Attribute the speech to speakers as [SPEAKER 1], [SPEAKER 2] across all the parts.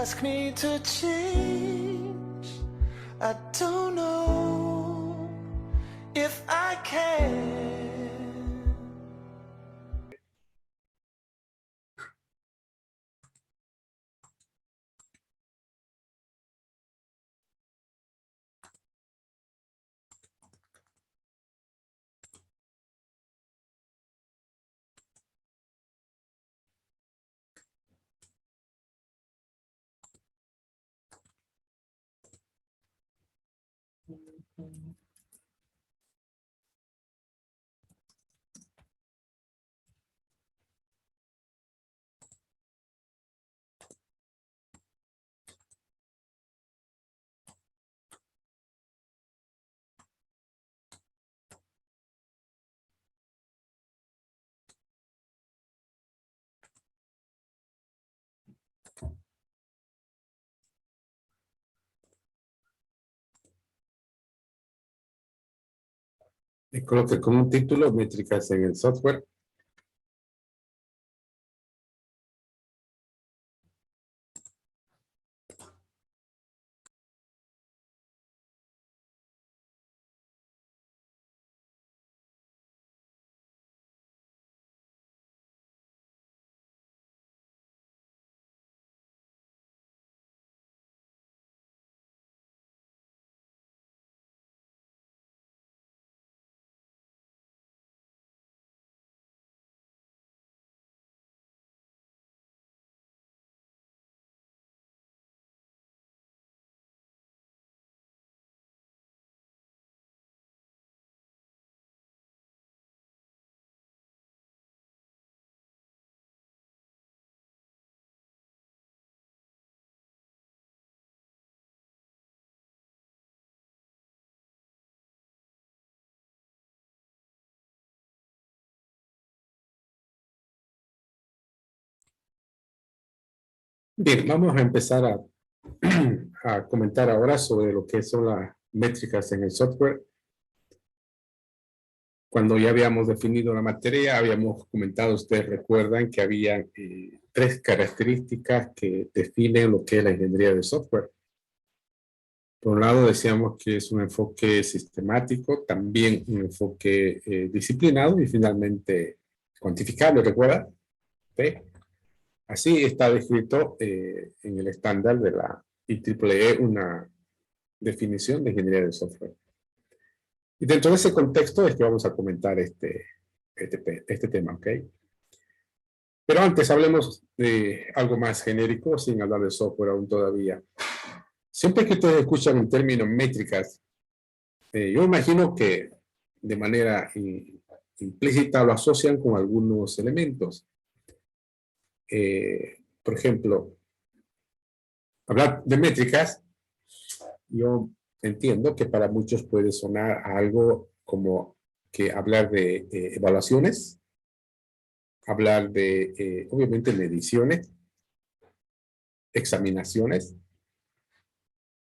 [SPEAKER 1] ask me to change. I don't know if I can.
[SPEAKER 2] Y coloque como un título métricas en el software. Bien, vamos a empezar a comentar ahora sobre lo que son las métricas en el software. Cuando ya habíamos definido la materia, habíamos comentado, ustedes recuerdan que había tres características que definen lo que es la ingeniería de software. Por un lado decíamos que es un enfoque sistemático, también un enfoque disciplinado y finalmente cuantificable, ¿recuerda? ¿Sí? Así está descrito en el estándar de la IEEE una definición de ingeniería de software. Y dentro de ese contexto es que vamos a comentar este tema, ¿ok? Pero antes hablemos de algo más genérico, sin hablar de software aún todavía. Siempre que ustedes escuchan un término métricas, yo imagino que de manera implícita lo asocian con algunos elementos. Por ejemplo, hablar de métricas, yo entiendo que para muchos puede sonar a algo como que hablar de evaluaciones, hablar de, obviamente, mediciones, examinaciones.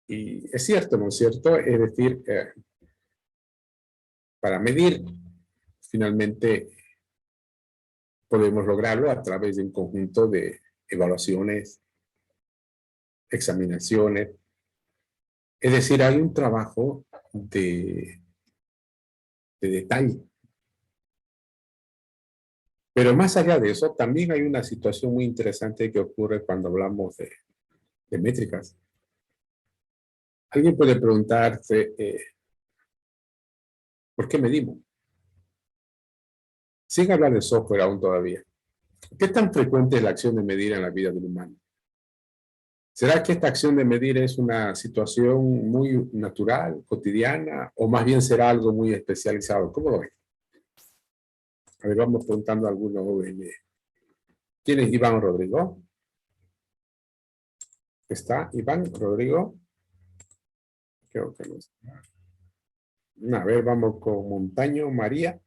[SPEAKER 2] Y es cierto, ¿no es cierto? Es decir, para medir, finalmente, podemos lograrlo a través de un conjunto de evaluaciones, examinaciones. Es decir, hay un trabajo de detalle. Pero más allá de eso, también hay una situación muy interesante que ocurre cuando hablamos de métricas. Alguien puede preguntarse, ¿por qué medimos? Sin hablar de software aún todavía. ¿Qué tan frecuente es la acción de medir en la vida del humano? ¿Será que esta acción de medir es una situación muy natural, cotidiana, o más bien será algo muy especializado? ¿Cómo lo ven? A ver, vamos preguntando a algunos jóvenes. ¿Quién es Iván Rodrigo? ¿Está Iván Rodrigo? Creo que no está. A ver, vamos con Montaño María.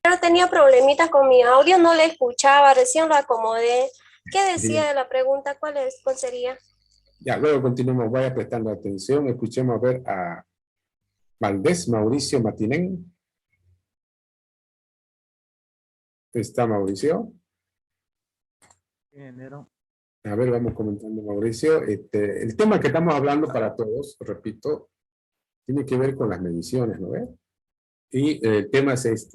[SPEAKER 3] Pero tenía problemitas con mi audio, no le escuchaba, recién lo acomodé. ¿Qué decía
[SPEAKER 2] Bien.
[SPEAKER 3] de la pregunta? ¿Cuál sería?
[SPEAKER 2] Ya, luego continuamos. Vaya prestando atención. Escuchemos a ver a Valdés Mauricio Matinén. ¿Está Mauricio?
[SPEAKER 4] Ingeniero.
[SPEAKER 2] A ver, vamos comentando, Mauricio. El tema que estamos hablando para todos, repito, tiene que ver con las mediciones, ¿no ves? Y el tema es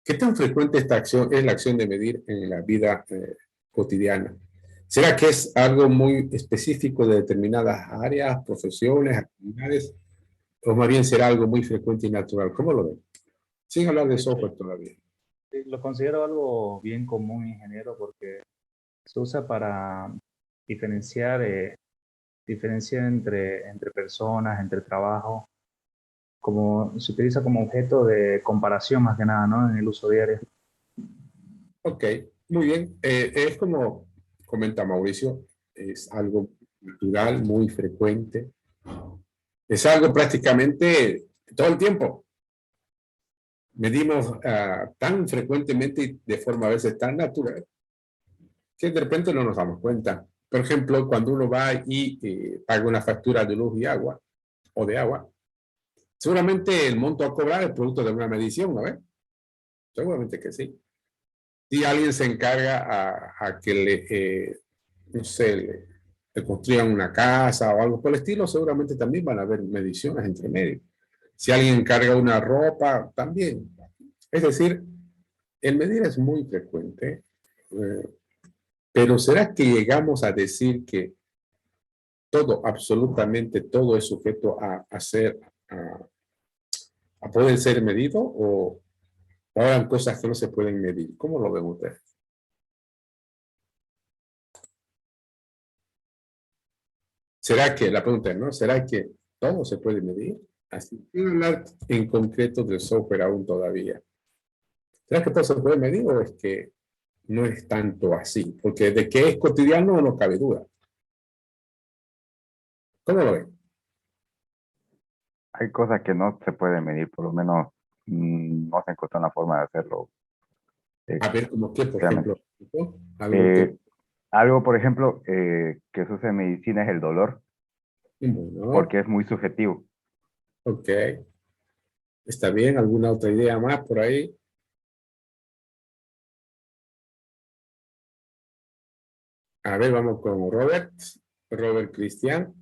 [SPEAKER 2] ¿qué tan frecuente esta acción es la acción de medir en la vida cotidiana? ¿Será que es algo muy específico de determinadas áreas, profesiones, actividades? ¿O más bien será algo muy frecuente y natural? ¿Cómo lo ven? Sin hablar de software todavía.
[SPEAKER 4] Lo considero algo bien común, ingeniero, porque se usa para diferenciar, diferenciar entre personas, entre trabajo, como se utiliza como objeto de comparación más que nada, ¿no? En el uso diario.
[SPEAKER 2] Ok, muy bien. Es como comenta Mauricio, es algo natural, muy frecuente. Es algo prácticamente todo el tiempo. Medimos tan frecuentemente y de forma a veces tan natural que de repente no nos damos cuenta. Por ejemplo, cuando uno va y paga una factura de luz y agua, o de agua, seguramente el monto a cobrar es producto de una medición, ¿no ves? Seguramente que sí. Si alguien se encarga a que no sé, le construyan una casa o algo por el estilo, seguramente también van a haber mediciones entre medio. Si alguien encarga una ropa, también. Es decir, el medir es muy frecuente, pero ¿será que llegamos a decir que todo, absolutamente todo es sujeto a poder ser medido o habrán cosas que no se pueden medir? ¿Cómo lo ven ustedes? ¿Será que, la pregunta es, ¿no? ¿Será que todo se puede medir? Así, sin hablar en concreto del software aún todavía. ¿Será que todo se puede medir o es que no es tanto así? Porque de que es cotidiano no cabe duda. ¿Cómo lo ven?
[SPEAKER 5] Hay cosas que no se pueden medir, por lo menos no se encontró una forma de hacerlo.
[SPEAKER 2] A ver, como qué, por
[SPEAKER 5] Realmente.
[SPEAKER 2] ejemplo, algo que,
[SPEAKER 5] Algo, por ejemplo, que se usa en medicina es el dolor,
[SPEAKER 2] bueno,
[SPEAKER 5] porque es muy subjetivo.
[SPEAKER 2] ok, está bien. ¿Alguna otra idea más por ahí? A ver, vamos con Robert Cristian.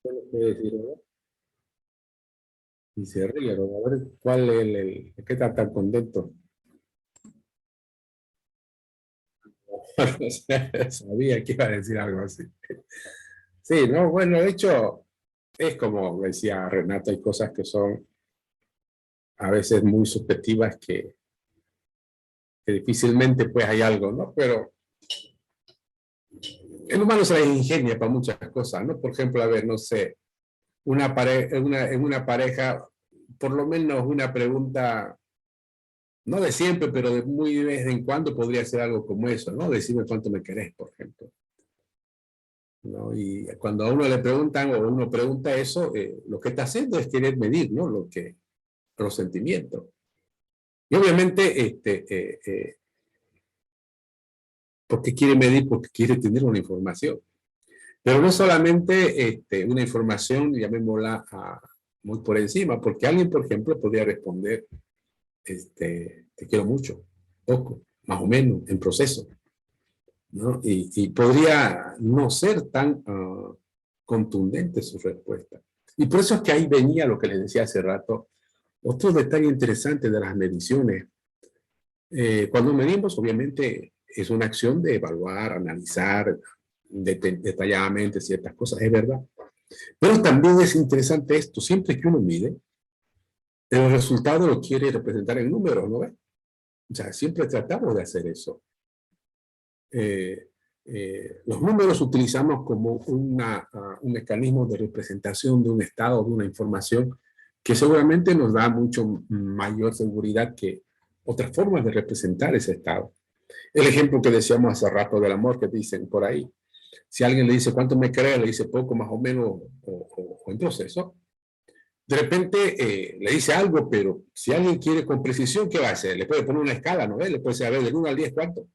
[SPEAKER 2] ¿Qué nos puede decir, Robert? Y se ríe, Robert. A ver, ¿cuál es qué está tan contento? Sabía que iba a decir algo así. Sí, no, bueno, de hecho, es como decía Renata, hay cosas que son a veces muy subjetivas que difícilmente pues hay algo, ¿no? Pero el humano se las ingenia para muchas cosas, ¿no? Por ejemplo, a ver, no sé, en una pareja, por lo menos una pregunta, no de siempre, pero de muy de vez en cuando podría ser algo como eso, ¿no? Decirme cuánto me querés, por ejemplo. ¿No? Y cuando a uno le preguntan o uno pregunta eso, lo que está haciendo es querer medir, ¿no? Los sentimientos. Y obviamente, porque quiere medir, porque quiere tener una información. Pero no solamente una información, llamémosla muy por encima, porque alguien, por ejemplo, podría responder, te quiero mucho, poco, más o menos, en proceso, ¿no? Y podría no ser tan contundente su respuesta. Y por eso es que ahí venía lo que les decía hace rato, otro detalle interesante de las mediciones. Cuando medimos, obviamente, es una acción de evaluar, analizar detalladamente ciertas cosas, es verdad. Pero también es interesante esto, siempre que uno mide, el resultado lo quiere representar en números, ¿no ves? O sea, siempre tratamos de hacer eso. Los números utilizamos como un mecanismo de representación de un estado, de una información, que seguramente nos da mucho mayor seguridad que otras formas de representar ese estado. El ejemplo que decíamos hace rato del amor que dicen por ahí. Si alguien le dice cuánto me cree, le dice poco, más o menos, o en proceso. De repente le dice algo, pero si alguien quiere con precisión, ¿qué va a hacer? Le puede poner una escala, ¿no? Le puede decir, a ver, del 1 al 10, ¿cuánto?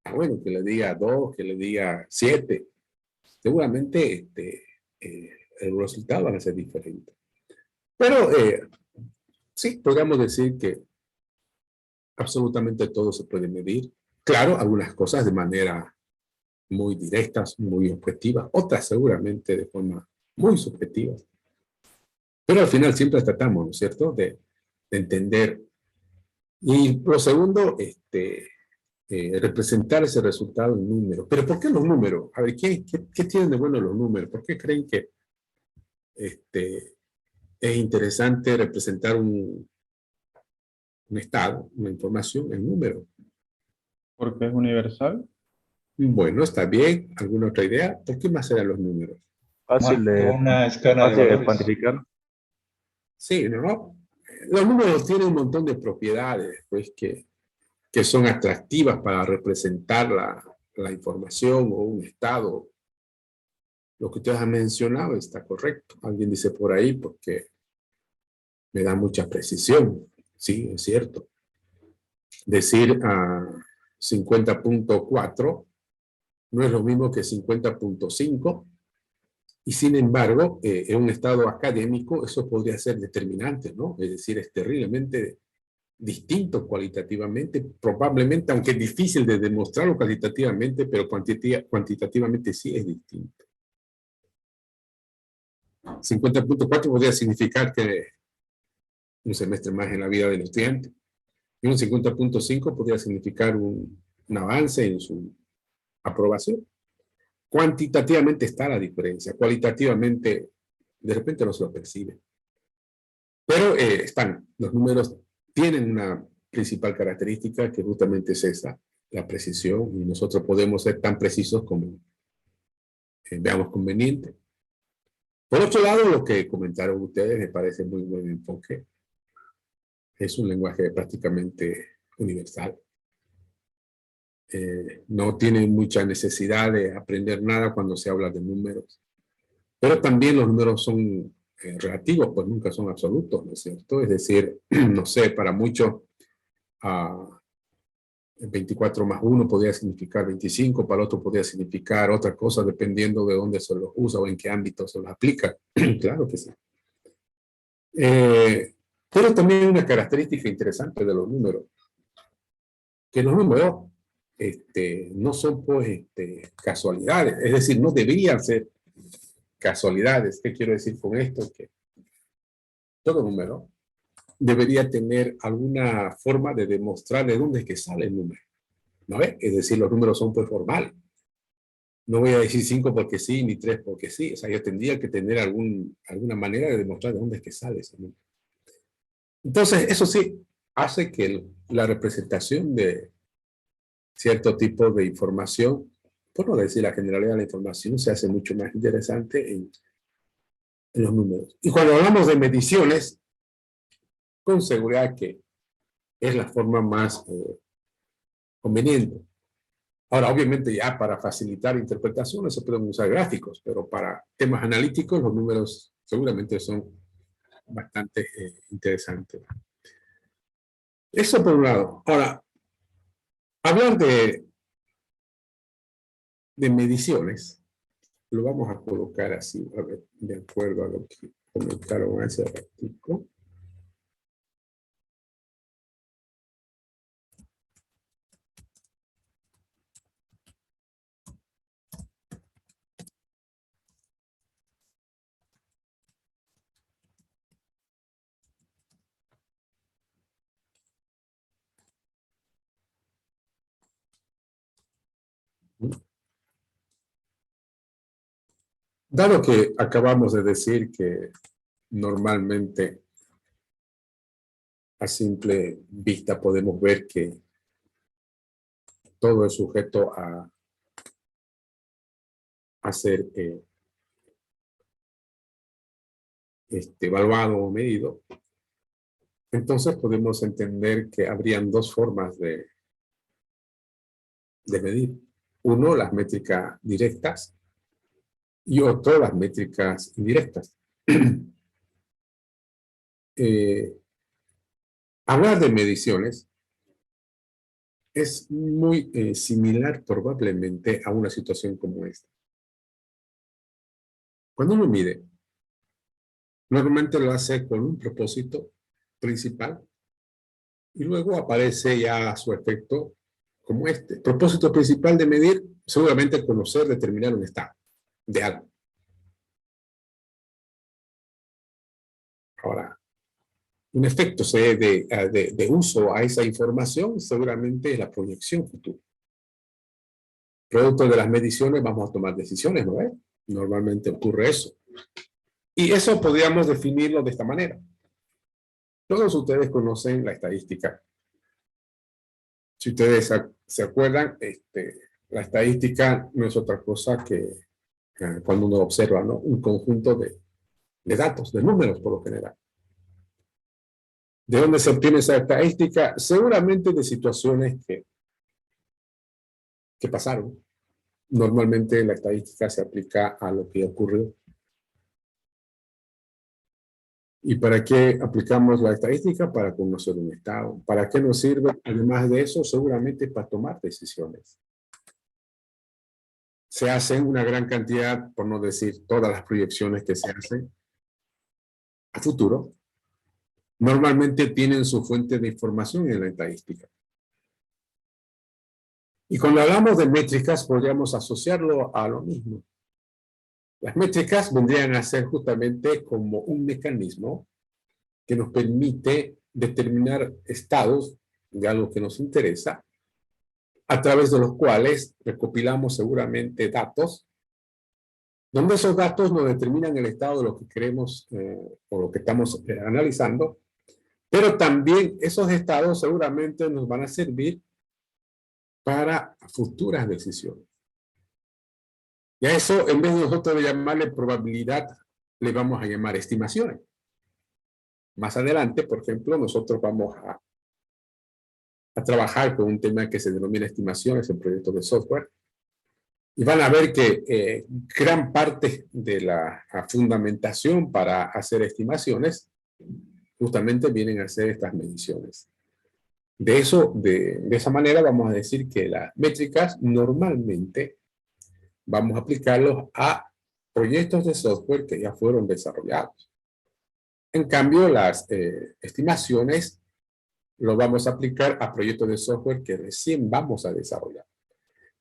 [SPEAKER 2] Ah, bueno, que le diga 2, que le diga 7. Seguramente el resultado va a ser diferente. Pero sí, podríamos decir que absolutamente todo se puede medir. Claro, algunas cosas de manera muy directas, muy objetivas, otras seguramente de forma muy subjetiva. Pero al final siempre tratamos, ¿no es cierto?, de entender. Y lo segundo, representar ese resultado en números. ¿Pero por qué los números? A ver, ¿qué tienen de bueno los números? ¿Por qué creen que es interesante representar un estado, una información en números?
[SPEAKER 6] Porque es universal.
[SPEAKER 2] Bueno, está bien. ¿Alguna otra idea? ¿Por qué más eran los números?
[SPEAKER 4] Fácil
[SPEAKER 6] Una escala de
[SPEAKER 4] fácil de
[SPEAKER 6] valores.
[SPEAKER 4] cuantificar.
[SPEAKER 2] Sí, ¿no? Los números tienen un montón de propiedades, pues, que son atractivas para representar la información o un estado. Lo que ustedes han mencionado está correcto. Alguien dice por ahí porque me da mucha precisión. Sí, es cierto. Decir 50.4 no es lo mismo que 50.5, y sin embargo, en un estado académico eso podría ser determinante, ¿no? Es decir, es terriblemente distinto cualitativamente, probablemente, aunque es difícil de demostrarlo cualitativamente, pero cuantitativamente sí es distinto. 50.4 podría significar que un semestre más en la vida del estudiante, y un 50.5 podría significar un avance en su aprobación. Cuantitativamente está la diferencia, cualitativamente de repente no se lo percibe. Pero los números tienen una principal característica que justamente es esa, la precisión, y nosotros podemos ser tan precisos como veamos conveniente. Por otro lado, lo que comentaron ustedes me parece muy buen enfoque. Es un lenguaje prácticamente universal. No tiene mucha necesidad de aprender nada cuando se habla de números. Pero también los números son relativos, pues nunca son absolutos, ¿no es cierto? Es decir, no sé, para muchos 24 más 1 podría significar 25, para otro podría significar otra cosa dependiendo de dónde se los usa o en qué ámbito se los aplica. Claro que sí. Pero también hay una característica interesante de los números, que los números no son pues casualidades, es decir, no deberían ser casualidades. ¿Qué quiero decir con esto? Que todo número debería tener alguna forma de demostrar de dónde es que sale el número, ¿no es? Es decir, los números son pues formales. No voy a decir 5 porque sí, ni 3 porque sí. O sea, yo tendría que tener alguna manera de demostrar de dónde es que sale ese número. Entonces, eso sí, hace que la representación de cierto tipo de información, por no decir la generalidad de la información, se hace mucho más interesante en los números. Y cuando hablamos de mediciones, con seguridad que es la forma más conveniente. Ahora, obviamente, ya para facilitar interpretaciones se pueden usar gráficos, pero para temas analíticos los números seguramente son bastante interesantes. Eso por un lado. Ahora, hablar de mediciones, lo vamos a colocar así, a ver, de acuerdo a lo que comentaron hace ratito. Dado que acabamos de decir que normalmente a simple vista podemos ver que todo es sujeto a ser evaluado o medido, entonces podemos entender que habrían dos formas de medir. Uno, las métricas directas, y otro, las métricas indirectas. Hablar de mediciones es muy similar probablemente a una situación como esta. Cuando uno mide, normalmente lo hace con un propósito principal y luego aparece ya su efecto como este. El propósito principal de medir, seguramente conocer, determinar un estado de algo. Ahora, un efecto de uso a esa información seguramente es la proyección futura. Producto de las mediciones vamos a tomar decisiones, ¿no es? Normalmente ocurre eso. Y eso podríamos definirlo de esta manera. Todos ustedes conocen la estadística. Si ustedes se acuerdan, la estadística no es otra cosa que cuando uno observa, ¿no?, un conjunto de datos, de números por lo general. ¿De dónde se obtiene esa estadística? Seguramente de situaciones que pasaron. Normalmente la estadística se aplica a lo que ocurrió. ¿Y para qué aplicamos la estadística? Para conocer un estado. ¿Para qué nos sirve? Además de eso, seguramente para tomar decisiones. Se hacen una gran cantidad, por no decir todas las proyecciones que se hacen a futuro, normalmente tienen su fuente de información en la estadística. Y cuando hablamos de métricas, podríamos asociarlo a lo mismo. Las métricas vendrían a ser justamente como un mecanismo que nos permite determinar estados de algo que nos interesa, a través de los cuales recopilamos seguramente datos, donde esos datos nos determinan el estado de lo que queremos o lo que estamos analizando, pero también esos estados seguramente nos van a servir para futuras decisiones. Y a eso, en vez de nosotros de llamarle probabilidad, le vamos a llamar estimaciones. Más adelante, por ejemplo, nosotros vamos a trabajar con un tema que se denomina estimaciones en proyectos de software. Y van a ver que gran parte de la fundamentación para hacer estimaciones justamente vienen a hacer estas mediciones. De esa manera vamos a decir que las métricas normalmente vamos a aplicarlos a proyectos de software que ya fueron desarrollados. En cambio, las estimaciones lo vamos a aplicar a proyectos de software que recién vamos a desarrollar.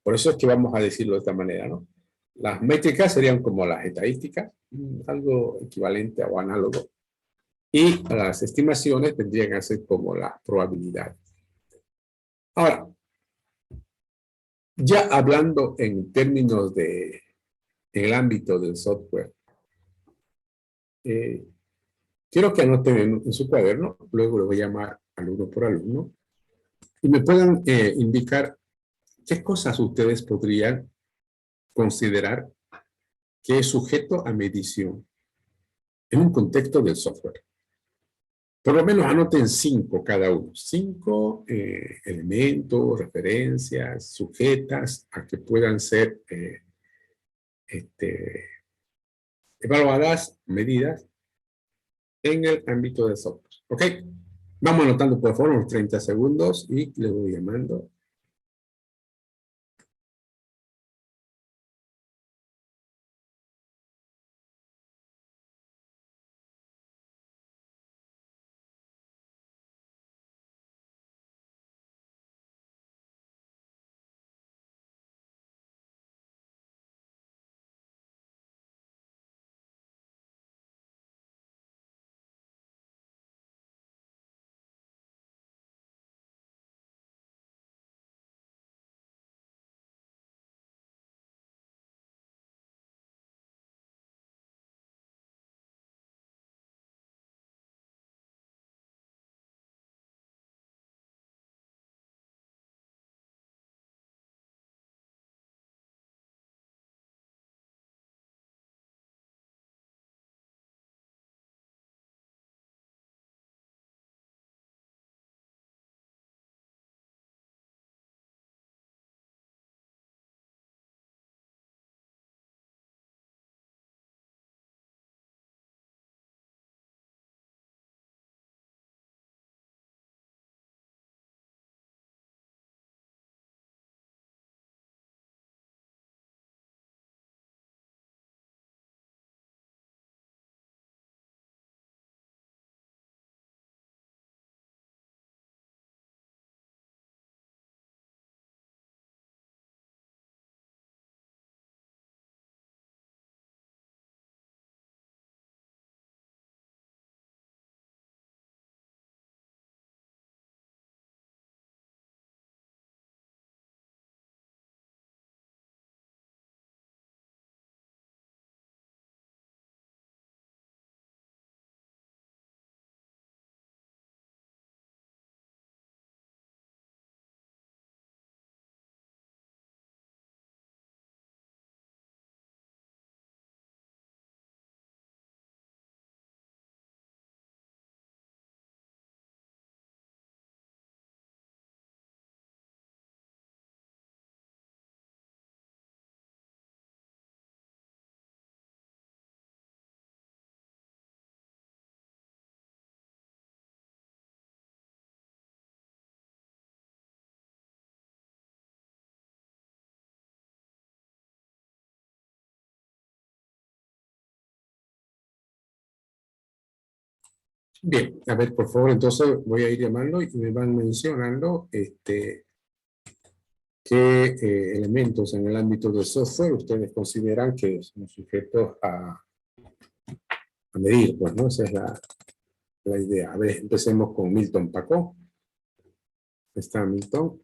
[SPEAKER 2] Por eso es que vamos a decirlo de esta manera, ¿no? Las métricas serían como las estadísticas, algo equivalente o análogo. Y las estimaciones tendrían que ser como la probabilidad. Ahora, ya hablando en términos en el ámbito del software, quiero que anoten en su cuaderno, luego lo voy a llamar alumno por alumno, y me puedan indicar qué cosas ustedes podrían considerar que es sujeto a medición en un contexto del software. Por lo menos anoten 5 cada uno. 5 elementos, referencias, sujetas a que puedan ser evaluadas, medidas en el ámbito del software. ¿Ok? Vamos anotando por favor unos 30 segundos y les voy llamando. Bien, a ver, por favor, entonces voy a ir llamando y me van mencionando qué elementos en el ámbito del software ustedes consideran que son sujetos a medir, pues, ¿no? Esa es la idea. A ver, empecemos con Milton Paco. ¿Está Milton?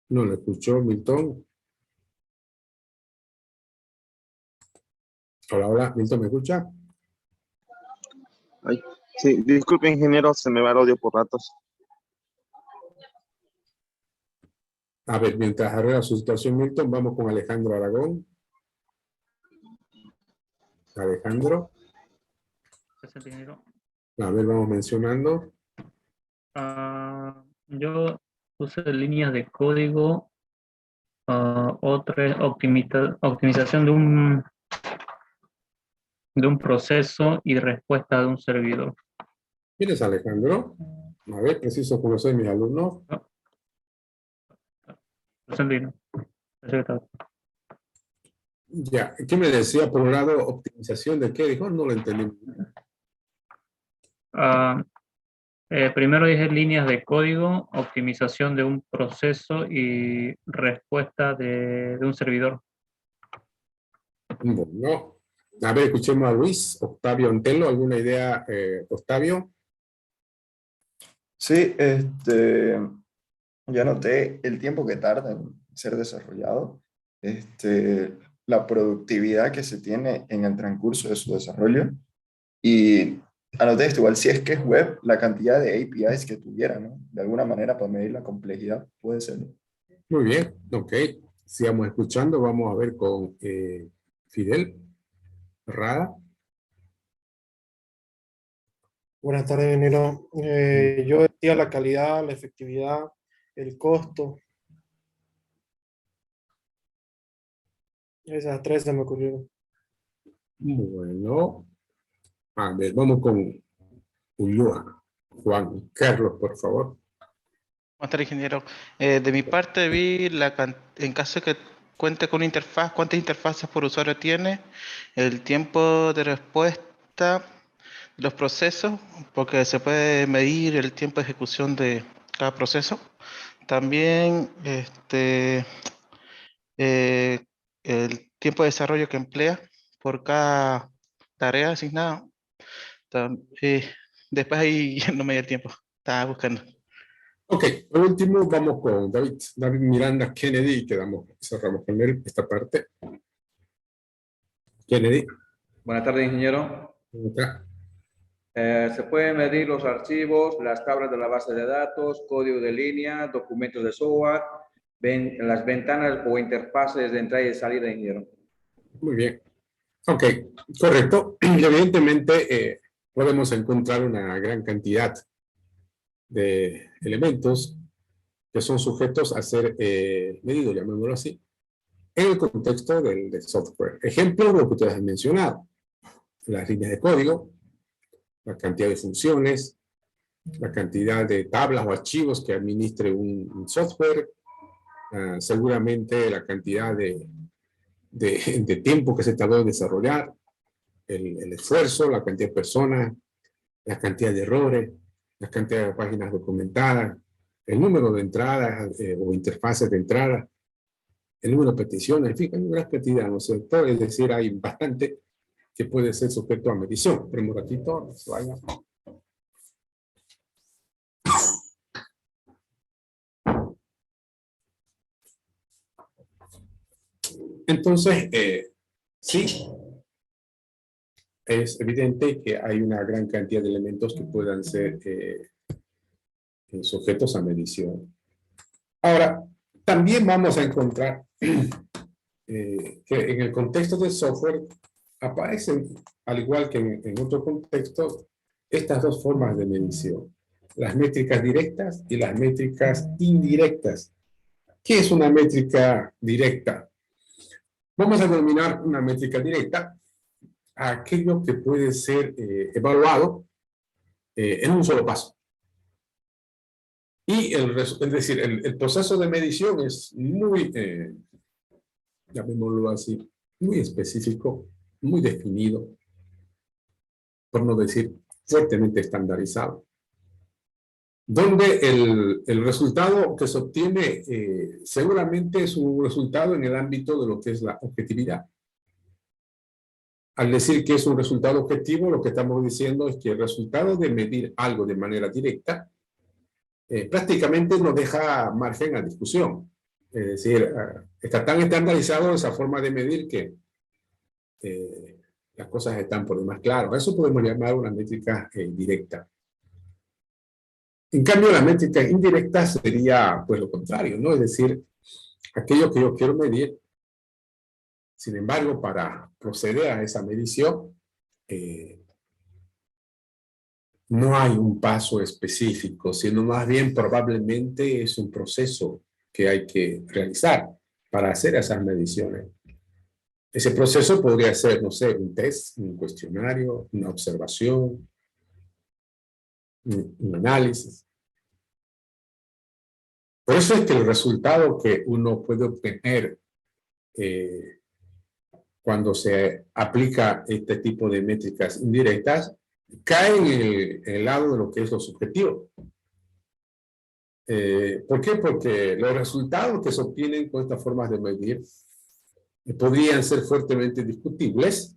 [SPEAKER 2] No lo escuchó, Milton. Hola, hola, Milton, ¿me escucha?
[SPEAKER 7] Ay, sí, disculpe, ingeniero, se me va el audio por ratos.
[SPEAKER 2] A ver, mientras arregla su situación, Milton, vamos con Alejandro Aragón. Alejandro.
[SPEAKER 8] Presente, ingeniero.
[SPEAKER 2] A ver, vamos mencionando.
[SPEAKER 8] Yo puse líneas de código, otra optimización de un proceso y respuesta de un servidor.
[SPEAKER 2] ¿Quién es Alejandro? A ver, preciso conocer mis alumnos.
[SPEAKER 8] Presente, ingeniero.
[SPEAKER 2] Ya, ¿qué me decía? Por un lado, optimización de qué dijo, no lo entendí.
[SPEAKER 8] Primero dije líneas de código, optimización de un proceso y respuesta de un servidor.
[SPEAKER 2] Bueno, a ver, escuchemos a Luis Octavio Antelo. ¿Alguna idea, Octavio?
[SPEAKER 9] Sí, ya noté el tiempo que tarda en ser desarrollado, la productividad que se tiene en el transcurso de su desarrollo y anoté esto, igual si es que es web, la cantidad de APIs que tuviera, ¿no? De alguna manera para medir la complejidad, puede ser.
[SPEAKER 2] Muy bien, ok. Sigamos escuchando, vamos a ver con Fidel Rada.
[SPEAKER 10] Buenas tardes, ingeniero. Yo decía la calidad, la efectividad, el costo. Esas tres se me ocurrieron.
[SPEAKER 2] Bueno, a ver, vamos con Ulloa. Juan Carlos, por favor.
[SPEAKER 11] Buenas tardes, ingeniero. De mi parte vi en caso de que cuente con una interfaz, cuántas interfaces por usuario tiene, el tiempo de respuesta, los procesos, porque se puede medir el tiempo de ejecución de cada proceso. También el tiempo de desarrollo que emplea por cada tarea asignada. Después ahí no me dio el tiempo, estaba buscando.
[SPEAKER 2] Ok, por último vamos con David Miranda Kennedy y cerramos con él esta parte. Kennedy.
[SPEAKER 12] Buenas tardes, ingeniero.
[SPEAKER 2] Acá.
[SPEAKER 12] Se pueden medir los archivos, las tablas de la base de datos, código de línea, documentos de software, las ventanas o interfaces de entrada y de salida, ingeniero.
[SPEAKER 2] Muy bien. Ok, correcto. Evidentemente podemos encontrar una gran cantidad de elementos que son sujetos a ser medidos, llamémoslo así, en el contexto del software. Ejemplo de lo que ustedes han mencionado. Las líneas de código, la cantidad de funciones, la cantidad de tablas o archivos que administre un software, seguramente la cantidad de tiempo que se tardó en desarrollar, el esfuerzo, la cantidad de personas, la cantidad de errores, la cantidad de páginas documentadas, el número de entradas o interfaces de entrada, el número de peticiones, en fin, hay una gran cantidad, ¿no es cierto? Es decir, hay bastante que puede ser sujeto a medición. Pero un ratito, no se vaya. Entonces, sí, es evidente que hay una gran cantidad de elementos que puedan ser sujetos a medición. Ahora, también vamos a encontrar que en el contexto del software aparecen, al igual que en otro contexto, estas dos formas de medición. Las métricas directas y las métricas indirectas. ¿Qué es una métrica directa? Vamos a denominar una métrica directa a aquello que puede ser evaluado en un solo paso. Y es decir, el proceso de medición es muy llamémoslo así, muy específico, muy definido, por no decir fuertemente estandarizado, donde el resultado que se obtiene seguramente es un resultado en el ámbito de lo que es la objetividad. Al decir que es un resultado objetivo, lo que estamos diciendo es que el resultado de medir algo de manera directa prácticamente no deja margen a discusión. Es decir, está tan estandarizado esa forma de medir que las cosas están por demás claras. Eso podemos llamar una métrica directa. En cambio, la métrica indirecta sería pues lo contrario, ¿no? Es decir, aquello que yo quiero medir. Sin embargo, para proceder a esa medición, no hay un paso específico, sino más bien probablemente es un proceso que hay que realizar para hacer esas mediciones. Ese proceso podría ser, no sé, un test, un cuestionario, una observación, un análisis. Por eso es que el resultado que uno puede obtener cuando se aplica este tipo de métricas indirectas, cae en el lado de lo que es lo subjetivo. ¿Por qué? Porque los resultados que se obtienen con estas formas de medir podrían ser fuertemente discutibles,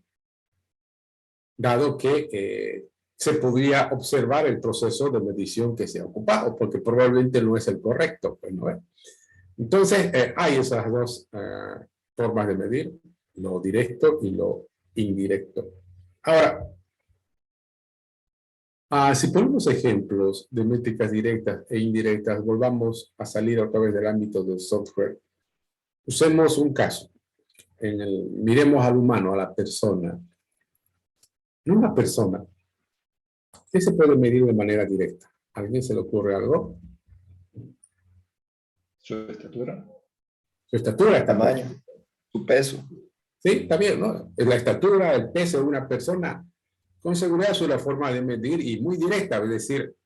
[SPEAKER 2] dado que se podría observar el proceso de medición que se ha ocupado, porque probablemente no es el correcto. Pues, ¿no? Entonces, hay esas dos formas de medir, lo directo y lo indirecto. Ahora, si ponemos ejemplos de métricas directas e indirectas, volvamos a salir otra vez del ámbito del software. Usemos un caso. Miremos al humano, a la persona. En una persona, ¿qué se puede medir de manera directa? ¿A alguien se le ocurre algo?
[SPEAKER 9] Su estatura.
[SPEAKER 2] Su estatura,
[SPEAKER 9] el tamaño, su peso.
[SPEAKER 2] Sí, está bien, ¿no? La estatura, el peso de una persona, con seguridad es una forma de medir y muy directa, es decir,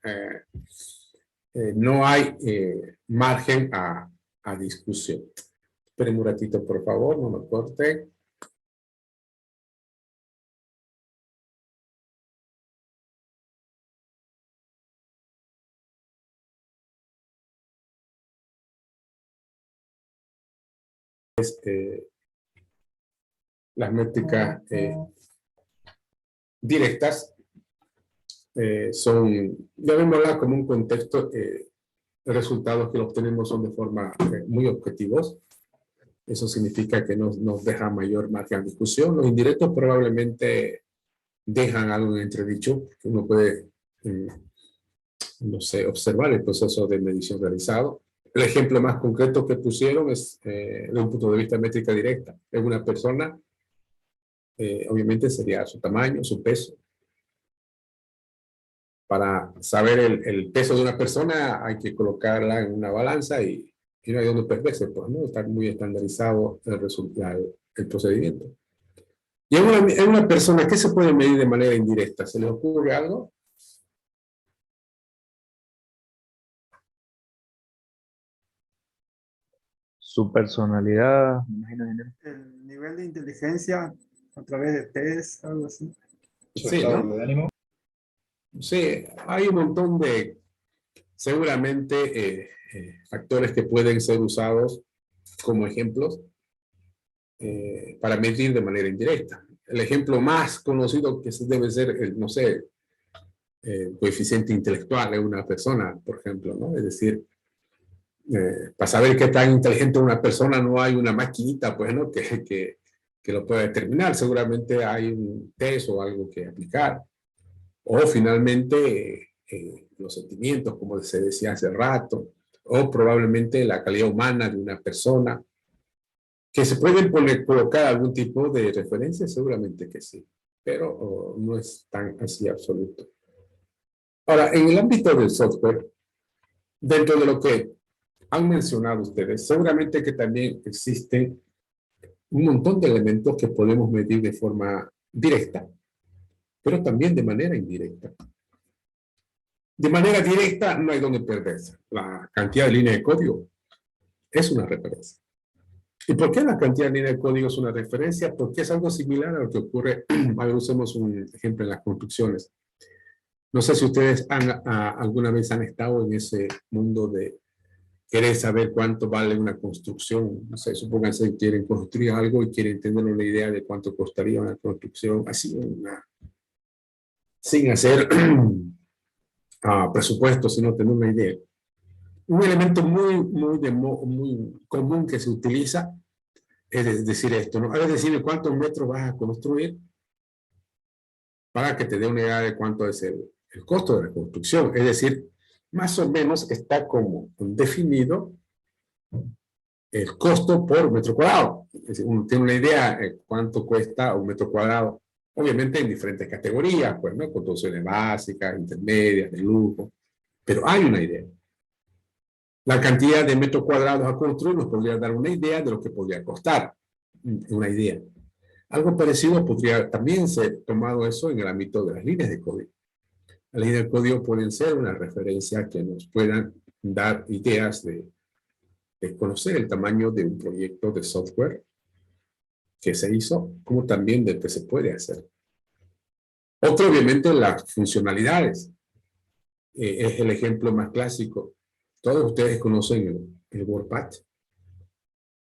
[SPEAKER 2] no hay margen a discusión. Esperen un ratito, por favor, no me corte. Las métricas directas son, llamémosla como un contexto, resultados que obtenemos son de forma muy objetivos. Eso significa que nos deja mayor margen de discusión. Los indirectos probablemente dejan algo en entredicho, que uno puede, no sé, observar el proceso de medición realizado. El ejemplo más concreto que pusieron es desde un punto de vista de métrica directa. Es una persona, obviamente sería su tamaño, su peso. Para saber el peso de una persona hay que colocarla en una balanza y no hay donde perderse, pues, ¿no? Está muy estandarizado el procedimiento. Y en una persona, ¿qué se puede medir de manera indirecta? ¿Se les ocurre algo?
[SPEAKER 4] Su personalidad, me imagino.
[SPEAKER 13] El nivel de inteligencia a través de test, algo así.
[SPEAKER 2] Sí, ¿no?
[SPEAKER 6] de ánimo.
[SPEAKER 2] Sí, hay un montón de, seguramente, factores que pueden ser usados como ejemplos para medir de manera indirecta. El ejemplo más conocido que debe ser, no sé, coeficiente intelectual de una persona, por ejemplo, ¿no? Es decir, para saber qué tan inteligente una persona no hay una maquinita, pues, ¿no? que lo pueda determinar. Seguramente hay un test o algo que aplicar. O finalmente los sentimientos, como se decía hace rato, o probablemente la calidad humana de una persona, que se pueden colocar algún tipo de referencia, seguramente que sí, pero no es tan así absoluto. Ahora, en el ámbito del software, dentro de lo que han mencionado ustedes, seguramente que también existen un montón de elementos que podemos medir de forma directa, pero también de manera indirecta. De manera directa no hay donde perderse. La cantidad de líneas de código es una referencia. ¿Y por qué la cantidad de línea de código es una referencia? Porque es algo similar a lo que ocurre, a ver, usemos un ejemplo en las construcciones. No sé si ustedes alguna vez han estado en ese mundo de querer saber cuánto vale una construcción. No sé, supónganse que quieren construir algo y quieren tener una idea de cuánto costaría una construcción, así, sin hacer presupuesto, sino tener una idea. Un elemento muy común que se utiliza es decir esto, ¿no? Es decir, cuántos metros vas a construir para que te dé una idea de cuánto es el costo de la construcción. Es decir, más o menos está como definido el costo por metro cuadrado. Es decir, uno tiene una idea de cuánto cuesta un metro cuadrado, obviamente en diferentes categorías, pues, ¿no? Construcciones básicas, intermedias, de lujo, pero hay una idea. La cantidad de metros cuadrados a construir nos podría dar una idea de lo que podría costar, una idea. Algo parecido podría también ser tomado eso en el ámbito de las líneas de código. Las líneas de código pueden ser una referencia que nos puedan dar ideas de conocer el tamaño de un proyecto de software que se hizo, como también de que se puede hacer. Otro, obviamente, las funcionalidades. Es el ejemplo más clásico. Todos ustedes conocen el WordPad,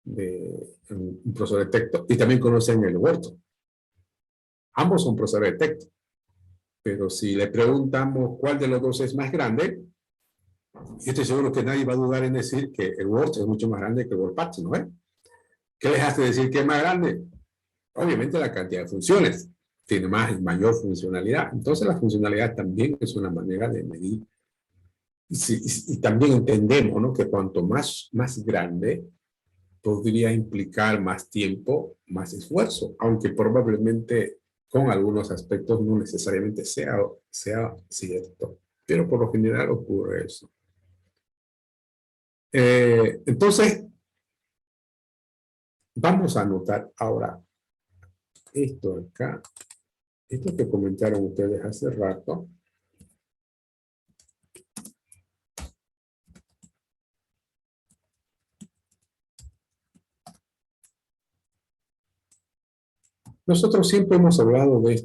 [SPEAKER 2] un procesador de texto, y también conocen el Word. Ambos son procesadores de texto. Pero si le preguntamos cuál de los dos es más grande, yo estoy seguro que nadie va a dudar en decir que el Word es mucho más grande que el WordPad, ¿no es? ¿Qué les hace decir que es más grande? Obviamente la cantidad de funciones tiene mayor funcionalidad. Entonces la funcionalidad también es una manera de medir. Y también entendemos, ¿no?, que cuanto más grande, podría implicar más tiempo, más esfuerzo, aunque probablemente con algunos aspectos no necesariamente sea cierto. Pero por lo general ocurre eso. Entonces, vamos a anotar ahora esto acá, esto que comentaron ustedes hace rato. Nosotros siempre hemos hablado de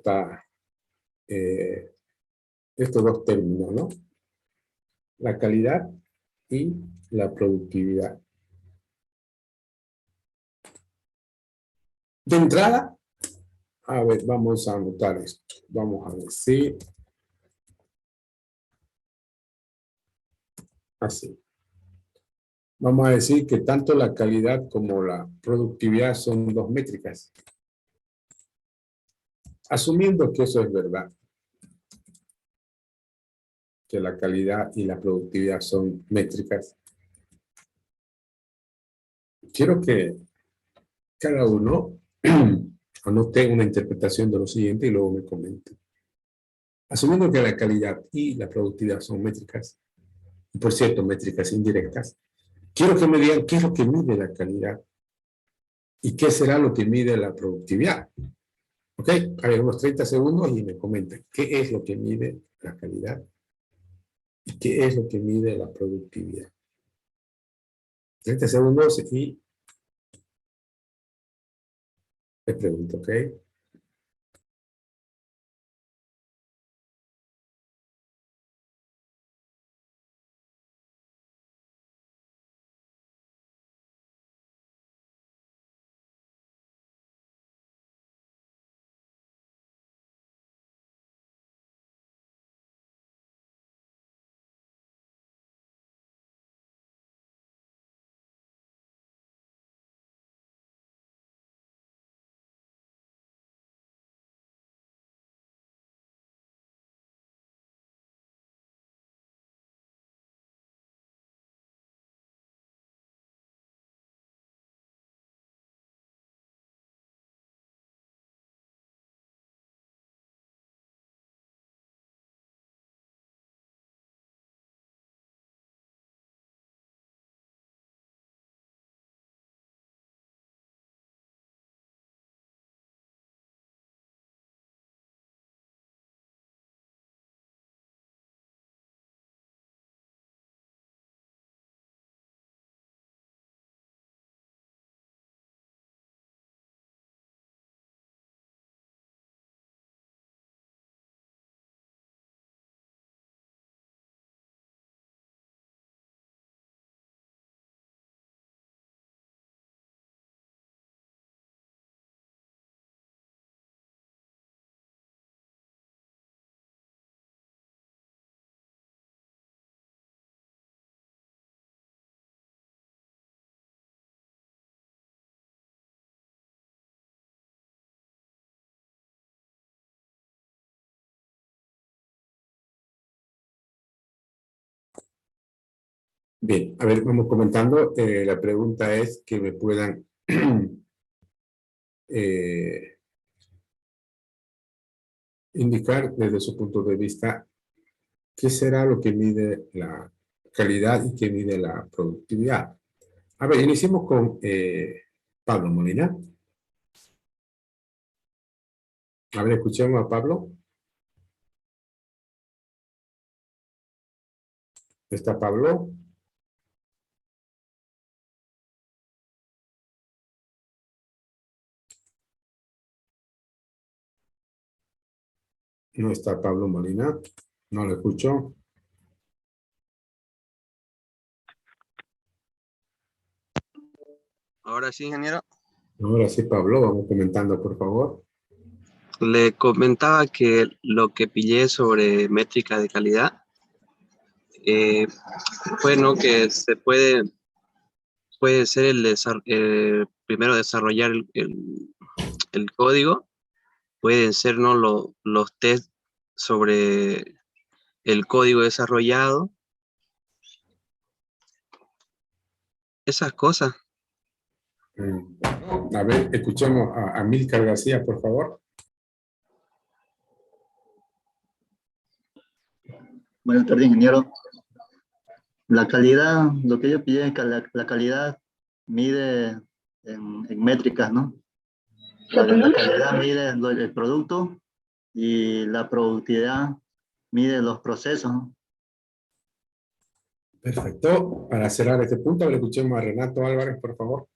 [SPEAKER 2] estos dos términos, ¿no? La calidad y la productividad. De entrada, a ver, vamos a anotar esto. Vamos a decir así. Vamos a decir que tanto la calidad como la productividad son dos métricas. Asumiendo que eso es verdad, que la calidad y la productividad son métricas, quiero que cada uno anote una interpretación de lo siguiente y luego me comente. Asumiendo que la calidad y la productividad son métricas, y por cierto, métricas indirectas, quiero que me digan qué es lo que mide la calidad y qué será lo que mide la productividad. ¿Ok? A ver, unos 30 segundos y me comentan qué es lo que mide la calidad y qué es lo que mide la productividad. 30 segundos y les pregunto, ¿ok? Bien, a ver, vamos comentando. La pregunta es que me puedan indicar desde su punto de vista qué será lo que mide la calidad y qué mide la productividad. A ver, iniciemos con Pablo Molina. A ver, escuchemos a Pablo. ¿Está Pablo? No está Pablo Molina. No lo escucho.
[SPEAKER 14] Ahora sí, ingeniero.
[SPEAKER 2] Ahora sí, Pablo, vamos comentando, por favor.
[SPEAKER 14] Le comentaba que lo que pillé sobre métrica de calidad, bueno, que se puede ser primero desarrollar el código, pueden ser ¿no? los test sobre el código desarrollado, esas cosas.
[SPEAKER 2] A ver, escuchemos a Amílcar García, por favor.
[SPEAKER 15] Buenas tardes, ingeniero. La calidad, lo que yo pillé, la calidad mide en métricas, ¿no? La calidad mide el producto y la productividad mide los procesos, ¿no?
[SPEAKER 2] Perfecto. Para cerrar este punto, le escuchemos a Renato Álvarez, por favor.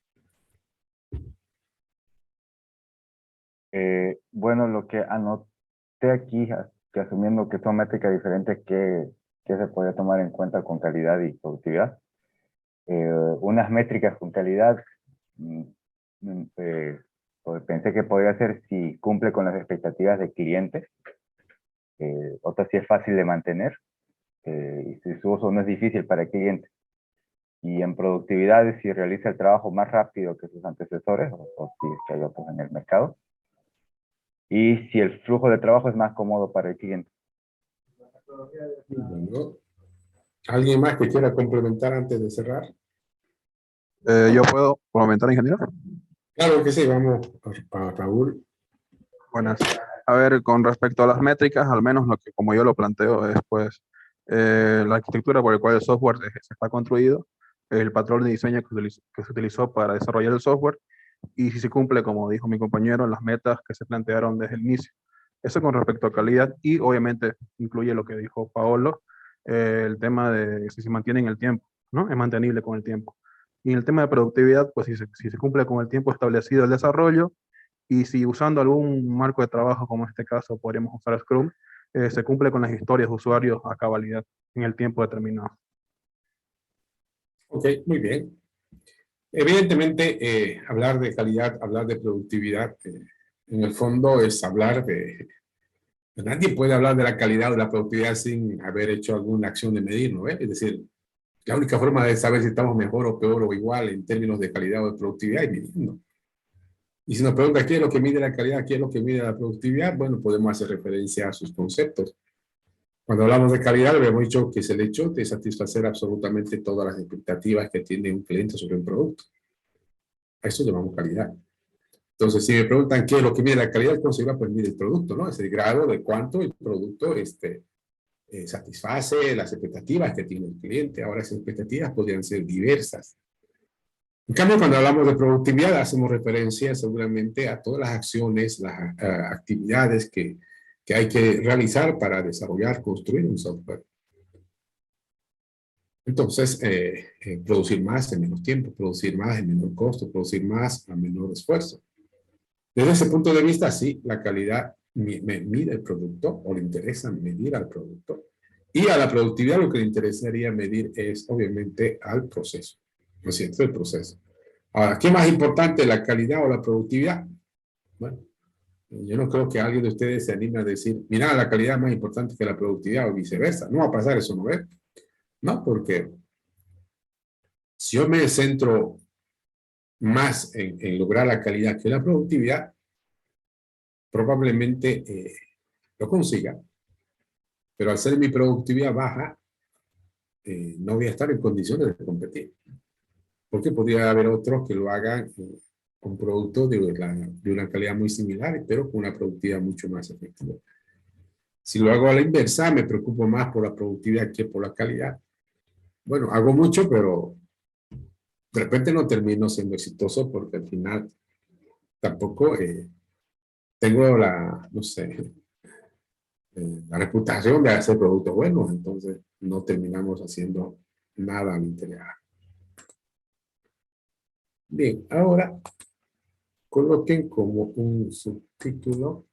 [SPEAKER 5] Bueno, lo que anoté aquí, que asumiendo que son métricas diferentes, que se puede tomar en cuenta con calidad y productividad. Unas métricas con calidad, pues pensé que podría ser si cumple con las expectativas del cliente. Otra si es fácil de mantener, y si su uso no es difícil para el cliente. Y en productividad, si realiza el trabajo más rápido que sus antecesores, o si es que hay otros en el mercado. Y si el flujo de trabajo es más cómodo para el cliente.
[SPEAKER 2] Bueno. ¿Alguien más que quiera complementar antes de cerrar?
[SPEAKER 16] ¿Yo puedo complementar, ingeniero?
[SPEAKER 2] Claro que sí, vamos a Raúl.
[SPEAKER 16] Buenas. A ver, con respecto a las métricas, al menos lo que como yo lo planteo es pues la arquitectura por la cual el software se está construido, el patrón de diseño que se utilizó para desarrollar el software, y si se cumple, como dijo mi compañero, las metas que se plantearon desde el inicio. Eso con respecto a calidad, y obviamente incluye lo que dijo Paolo, el tema de si se mantiene en el tiempo, ¿no? Es mantenible con el tiempo. Y en el tema de productividad, pues si se cumple con el tiempo establecido el desarrollo, y si usando algún marco de trabajo, como en este caso podríamos usar Scrum, se cumple con las historias de usuarios a cabalidad en el tiempo determinado.
[SPEAKER 2] Ok, muy bien. Evidentemente, hablar de calidad, hablar de productividad, en el fondo es hablar de... Nadie puede hablar de la calidad o de la productividad sin haber hecho alguna acción de medir, ¿no? Es decir, la única forma de saber si estamos mejor o peor o igual en términos de calidad o de productividad es midiendo. Y si nos pregunta qué es lo que mide la calidad, qué es lo que mide la productividad, bueno, podemos hacer referencia a sus conceptos. Cuando hablamos de calidad, habíamos dicho que es el hecho de satisfacer absolutamente todas las expectativas que tiene un cliente sobre un producto. A eso llamamos calidad. Entonces, si me preguntan qué es lo que mide la calidad, ¿cómo se llama? Pues mide el producto, ¿no? Es el grado de cuánto el producto satisface las expectativas que tiene el cliente. Ahora, esas expectativas podrían ser diversas. En cambio, cuando hablamos de productividad, hacemos referencia seguramente a todas las acciones, las actividades que hay que realizar para desarrollar, construir un software. Entonces, producir más en menos tiempo, producir más en menor costo, producir más a menor esfuerzo. Desde ese punto de vista, sí, la calidad mide el producto, o le interesa medir al producto. Y a la productividad lo que le interesaría medir es, obviamente, al proceso. ¿No es cierto? El proceso. Ahora, ¿qué más importante, la calidad o la productividad? Bueno, yo no creo que alguien de ustedes se anime a decir, mira, la calidad es más importante que la productividad o viceversa. No va a pasar eso, ¿no ves? No, porque si yo me centro más en lograr la calidad que la productividad, probablemente lo consiga. Pero al ser mi productividad baja, no voy a estar en condiciones de competir. Porque podría haber otros que lo hagan con productos de una calidad muy similar, pero con una productividad mucho más efectiva. Si lo hago a la inversa, me preocupo más por la productividad que por la calidad. Bueno, hago mucho, pero de repente no termino siendo exitoso porque al final tampoco tengo no sé, la reputación de hacer productos buenos, entonces no terminamos haciendo nada al interior. Bien, ahora coloquen como un subtítulo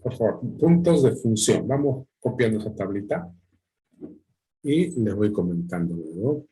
[SPEAKER 2] por favor, puntos de función. Vamos copiando esa tablita y les voy comentando luego.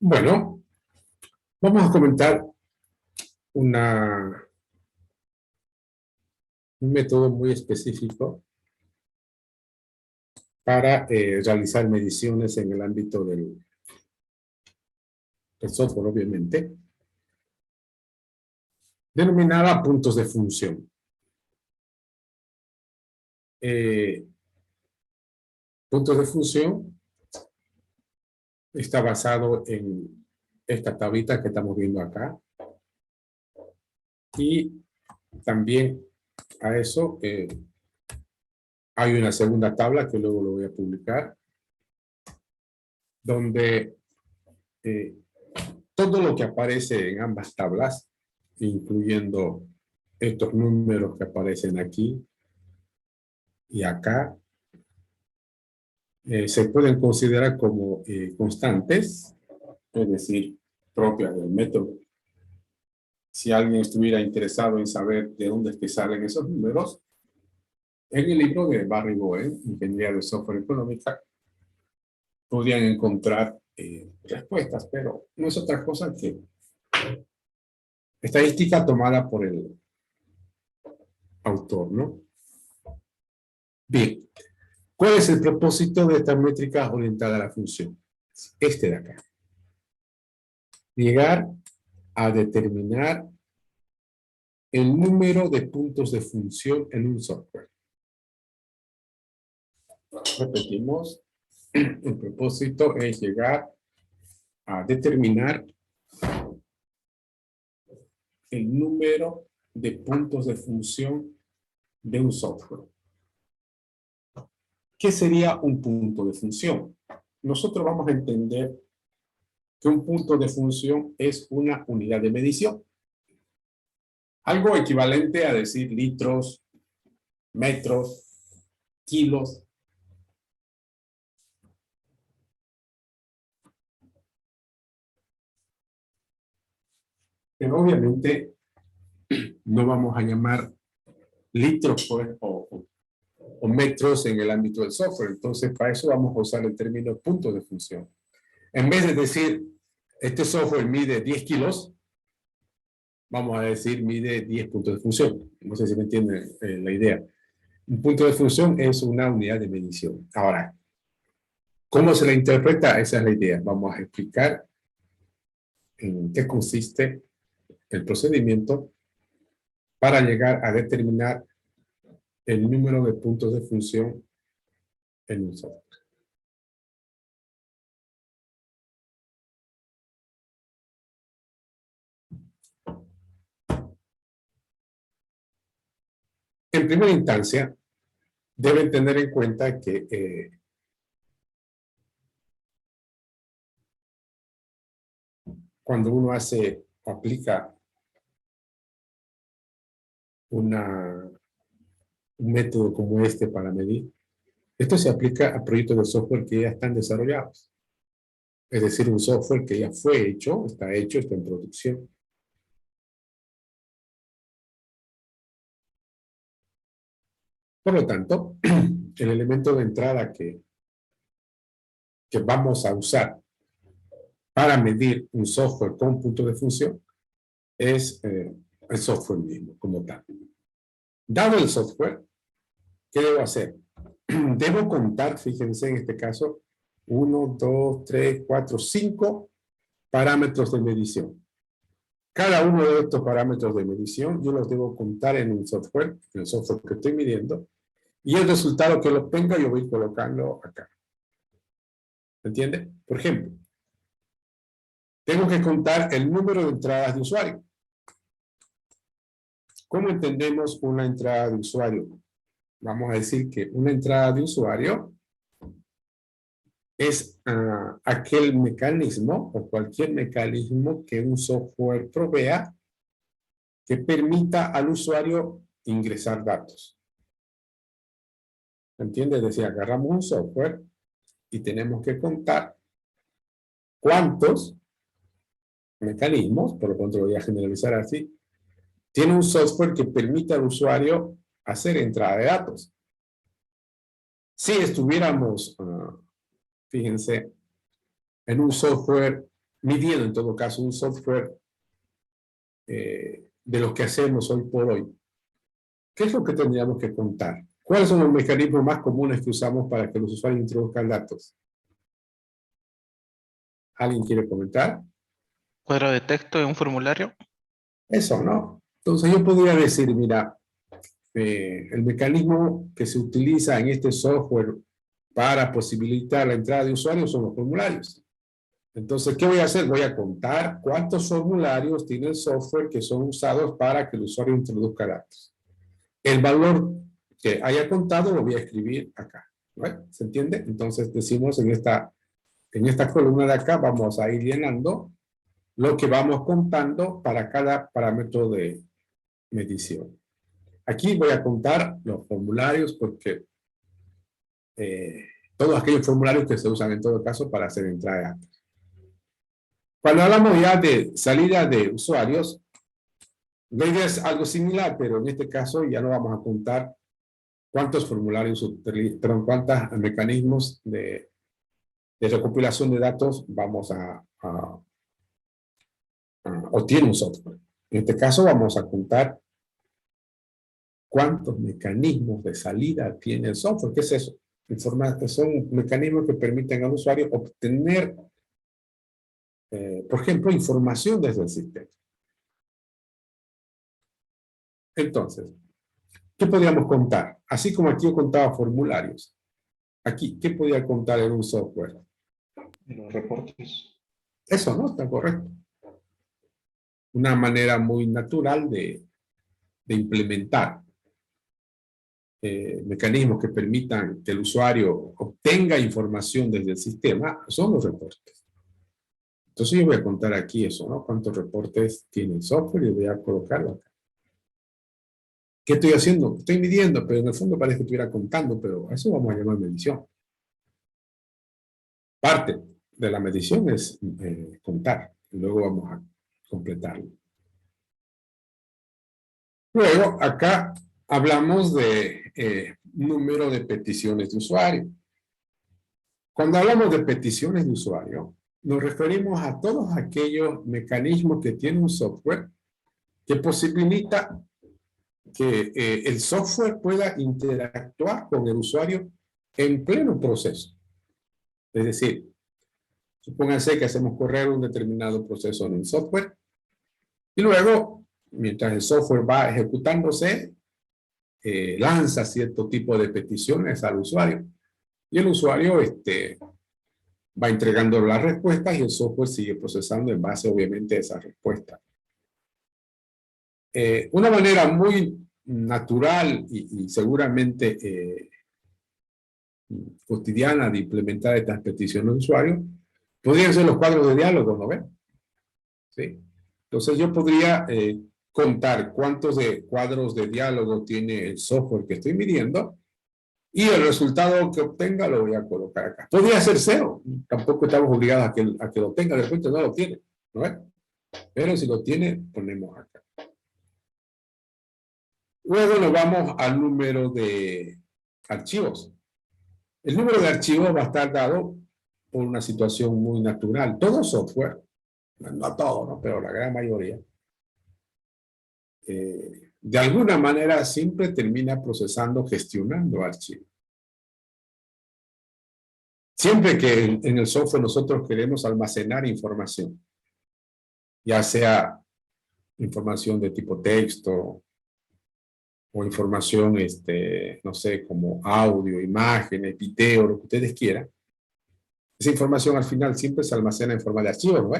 [SPEAKER 2] Bueno, vamos a comentar un método muy específico para realizar mediciones en el ámbito del software, obviamente, denominada puntos de función. Puntos de función está basado en esta tablita que estamos viendo acá. Y también a eso hay una segunda tabla que luego lo voy a publicar, donde todo lo que aparece en ambas tablas, incluyendo estos números que aparecen aquí y acá, se pueden considerar como constantes, es decir, propias del método. Si alguien estuviera interesado en saber de dónde es que salen esos números, en el libro de Barry Bowen, Ingeniería de Software Económica, podrían encontrar respuestas, pero no es otra cosa que estadística tomada por el autor, ¿no? Bien, ¿cuál es el propósito de esta métrica orientada a la función? Este de acá. Llegar a determinar el número de puntos de función en un software. Repetimos, el propósito es llegar a determinar el número de puntos de función de un software. ¿Qué sería un punto de función? Nosotros vamos a entender que un punto de función es una unidad de medición. Algo equivalente a decir litros, metros, kilos. Pero obviamente no vamos a llamar litros pues, o metros en el ámbito del software. Entonces, para eso vamos a usar el término punto de función. En vez de decir, este software mide 10 kilos, vamos a decir, mide 10 puntos de función. No sé si me entienden la idea. Un punto de función es una unidad de medición. Ahora, ¿cómo se la interpreta? Esa es la idea. Vamos a explicar en qué consiste el procedimiento para llegar a determinar el número de puntos de función en un software. En primera instancia, deben tener en cuenta que cuando uno aplica un método como este para medir, esto se aplica a proyectos de software que ya están desarrollados. Es decir, un software que ya fue hecho, está en producción. Por lo tanto, el elemento de entrada que vamos a usar para medir un software con punto de función es el software mismo, como tal. Dado el software, ¿qué debo hacer? Debo contar, fíjense en este caso, 1, 2, 3, 4, 5 parámetros de medición. Cada uno de estos parámetros de medición yo los debo contar en un software, en el software que estoy midiendo, y el resultado que lo obtenga yo voy colocando acá. ¿Entiende? Por ejemplo, tengo que contar el número de entradas de usuario. ¿Cómo entendemos una entrada de usuario? Vamos a decir que una entrada de usuario es aquel mecanismo o cualquier mecanismo que un software provea que permita al usuario ingresar datos. ¿Entiende? Es decir, agarramos un software y tenemos que contar cuántos mecanismos, por lo tanto lo voy a generalizar así, tiene un software que permite al usuario hacer entrada de datos. Si estuviéramos, fíjense, en un software, midiendo en todo caso un software de lo que hacemos hoy por hoy, ¿qué es lo que tendríamos que contar? ¿Cuáles son los mecanismos más comunes que usamos para que los usuarios introduzcan datos? ¿Alguien quiere comentar?
[SPEAKER 11] ¿Cuadro de texto en un formulario?
[SPEAKER 2] Eso, ¿no? Entonces yo podría decir, mira, el mecanismo que se utiliza en este software para posibilitar la entrada de usuarios son los formularios. Entonces, ¿qué voy a hacer? Voy a contar cuántos formularios tiene el software que son usados para que el usuario introduzca datos. El valor que haya contado lo voy a escribir acá. ¿No? ¿Se entiende? Entonces decimos en esta columna de acá vamos a ir llenando lo que vamos contando para cada parámetro de medición. Aquí voy a contar los formularios porque todos aquellos formularios que se usan en todo caso para hacer entrada de datos. Cuando hablamos ya de salida de usuarios, la idea es algo similar, pero en este caso ya no vamos a contar cuántos formularios, perdón, cuántos mecanismos de recopilación de datos vamos o tiene un software. En este caso vamos a contar cuántos mecanismos de salida tiene el software. ¿Qué es eso? Son mecanismos que permiten al usuario obtener, por ejemplo, información desde el sistema. Entonces, ¿qué podríamos contar? Así como aquí yo contaba formularios. Aquí, ¿qué podía contar en un software?
[SPEAKER 6] Los reportes.
[SPEAKER 2] Eso no está correcto. Una manera muy natural de implementar mecanismos que permitan que el usuario obtenga información desde el sistema son los reportes. Entonces yo voy a contar aquí eso, ¿no? ¿Cuántos reportes tiene el software? Y voy a colocarlo acá. ¿Qué estoy haciendo? Estoy midiendo, pero en el fondo parece que estuviera contando, pero a eso vamos a llamar medición. Parte de la medición es contar, y luego vamos a completarlo. Luego, acá hablamos de número de peticiones de usuario. Cuando hablamos de peticiones de usuario, nos referimos a todos aquellos mecanismos que tiene un software que posibilita que el software pueda interactuar con el usuario en pleno proceso. Es decir, supónganse que hacemos correr un determinado proceso en el software y luego, mientras el software va ejecutándose, lanza cierto tipo de peticiones al usuario y el usuario va entregando las respuestas y el software sigue procesando en base, obviamente, a esa respuesta. Una manera muy natural y seguramente cotidiana de implementar estas peticiones de usuario podrían ser los cuadros de diálogo, ¿no ven? ¿Sí? Entonces yo podría contar cuántos cuadros de diálogo tiene el software que estoy midiendo y el resultado que obtenga lo voy a colocar acá. Podría ser 0, tampoco estamos obligados a que lo tenga, de repente no lo tiene, ¿no ven? Pero si lo tiene, ponemos acá. Luego nos vamos al número de archivos. El número de archivos va a estar dado por una situación muy natural. Todo software, no todo, ¿no? Pero la gran mayoría, de alguna manera siempre termina procesando, gestionando archivos. Siempre que en el software nosotros queremos almacenar información, ya sea información de tipo texto, o información, no sé, como audio, imágenes, video, lo que ustedes quieran. Esa información al final siempre se almacena en forma de archivo, ¿no?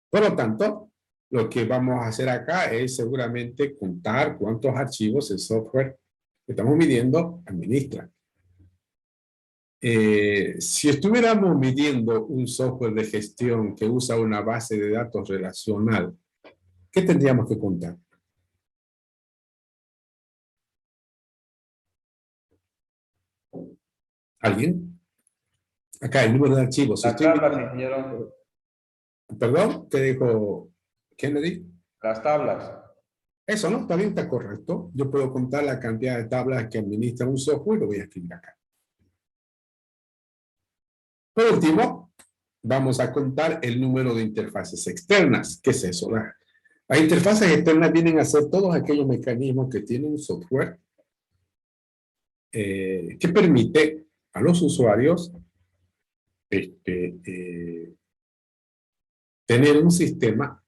[SPEAKER 2] Por lo tanto, lo que vamos a hacer acá es seguramente contar cuántos archivos el software que estamos midiendo administra. Si estuviéramos midiendo un software de gestión que usa una base de datos relacional, ¿qué tendríamos que contar? ¿Alguien? Acá, el número de archivos.
[SPEAKER 12] Las tablas, ingeniero.
[SPEAKER 2] ¿Perdón? ¿Qué dijo Kennedy?
[SPEAKER 12] Las tablas.
[SPEAKER 2] Eso, ¿no? También está correcto. Yo puedo contar la cantidad de tablas que administra un software y lo voy a escribir acá. Por último, vamos a contar el número de interfaces externas. ¿Qué es eso? Las interfaces externas vienen a ser todos aquellos mecanismos que tiene un software que permite a los usuarios tener un sistema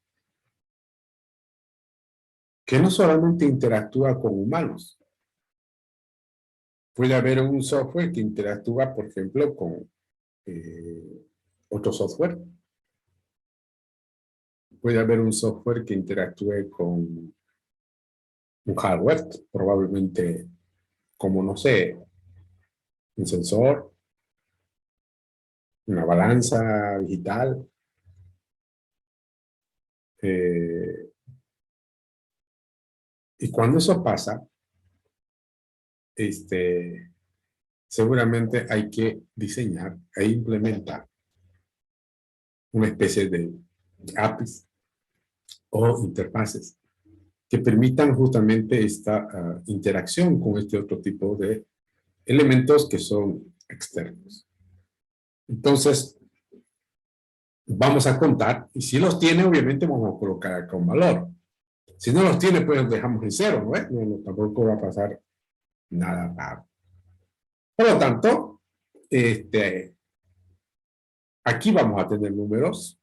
[SPEAKER 2] que no solamente interactúa con humanos. Puede haber un software que interactúa, por ejemplo, con otro software. Puede haber un software que interactúe con un hardware, probablemente como, no sé, un sensor, una balanza digital. Y cuando eso pasa, seguramente hay que diseñar e implementar una especie de APIs o interfaces que permitan justamente esta interacción con este otro tipo de elementos que son externos. Entonces, vamos a contar, y si los tiene, obviamente vamos a colocar acá un valor. Si no los tiene, pues los dejamos en cero, ¿no? Tampoco va a pasar nada raro. Por lo tanto, aquí vamos a tener números.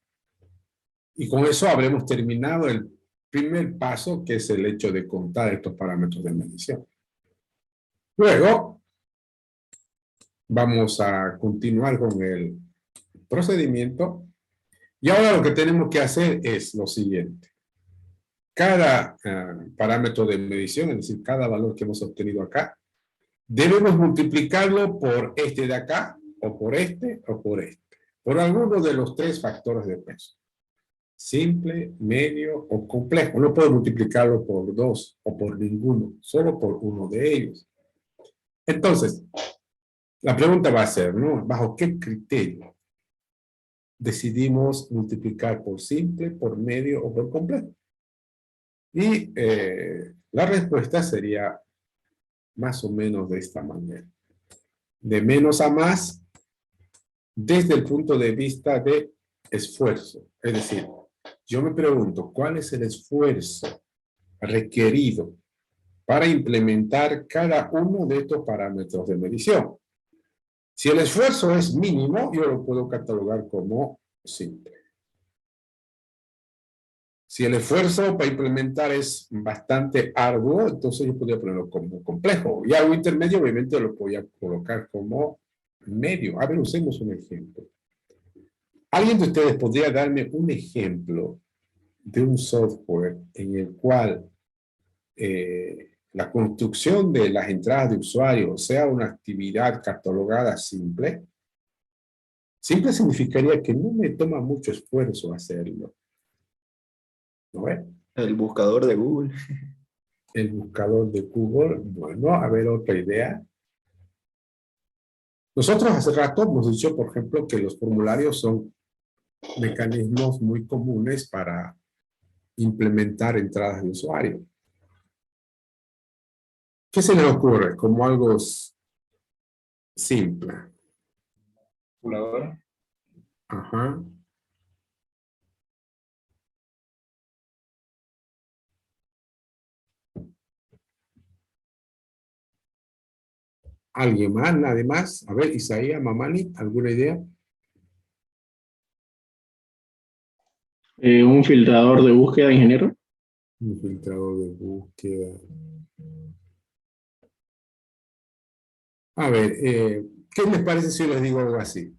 [SPEAKER 2] Y con eso habremos terminado el primer paso, que es el hecho de contar estos parámetros de medición. Luego, vamos a continuar con el procedimiento. Y ahora lo que tenemos que hacer es lo siguiente. Cada parámetro de medición, es decir, cada valor que hemos obtenido acá, debemos multiplicarlo por este de acá, o por este, por alguno de los tres factores de peso. Simple, medio o complejo. No puedo multiplicarlo por dos o por ninguno, solo por uno de ellos. Entonces, la pregunta va a ser, ¿no? ¿Bajo qué criterio decidimos multiplicar por simple, por medio o por complejo? Y la respuesta sería más o menos de esta manera. De menos a más, desde el punto de vista de esfuerzo. Es decir, yo me pregunto, ¿cuál es el esfuerzo requerido para implementar cada uno de estos parámetros de medición? Si el esfuerzo es mínimo, yo lo puedo catalogar como simple. Si el esfuerzo para implementar es bastante arduo, entonces yo podría ponerlo como complejo. Y algo intermedio, obviamente, lo podría colocar como medio. A ver, usemos un ejemplo. ¿Alguien de ustedes podría darme un ejemplo de un software en el cual la construcción de las entradas de usuario sea una actividad catalogada simple? Simple significaría que no me toma mucho esfuerzo hacerlo. ¿No ves?
[SPEAKER 9] El buscador de Google.
[SPEAKER 2] El buscador de Google. Bueno, a ver otra idea. Nosotros hace rato hemos dicho, por ejemplo, que los formularios son mecanismos muy comunes para implementar entradas de usuario. ¿Qué se les ocurre como algo simple?
[SPEAKER 6] Calculadora.
[SPEAKER 2] Ajá. ¿Alguien más? ¿Nadie más? A ver, Isaías, Mamani, ¿alguna idea?
[SPEAKER 6] Un filtrador de búsqueda, ingeniero.
[SPEAKER 2] Un filtrador de búsqueda. A ver, ¿qué les parece si les digo algo así?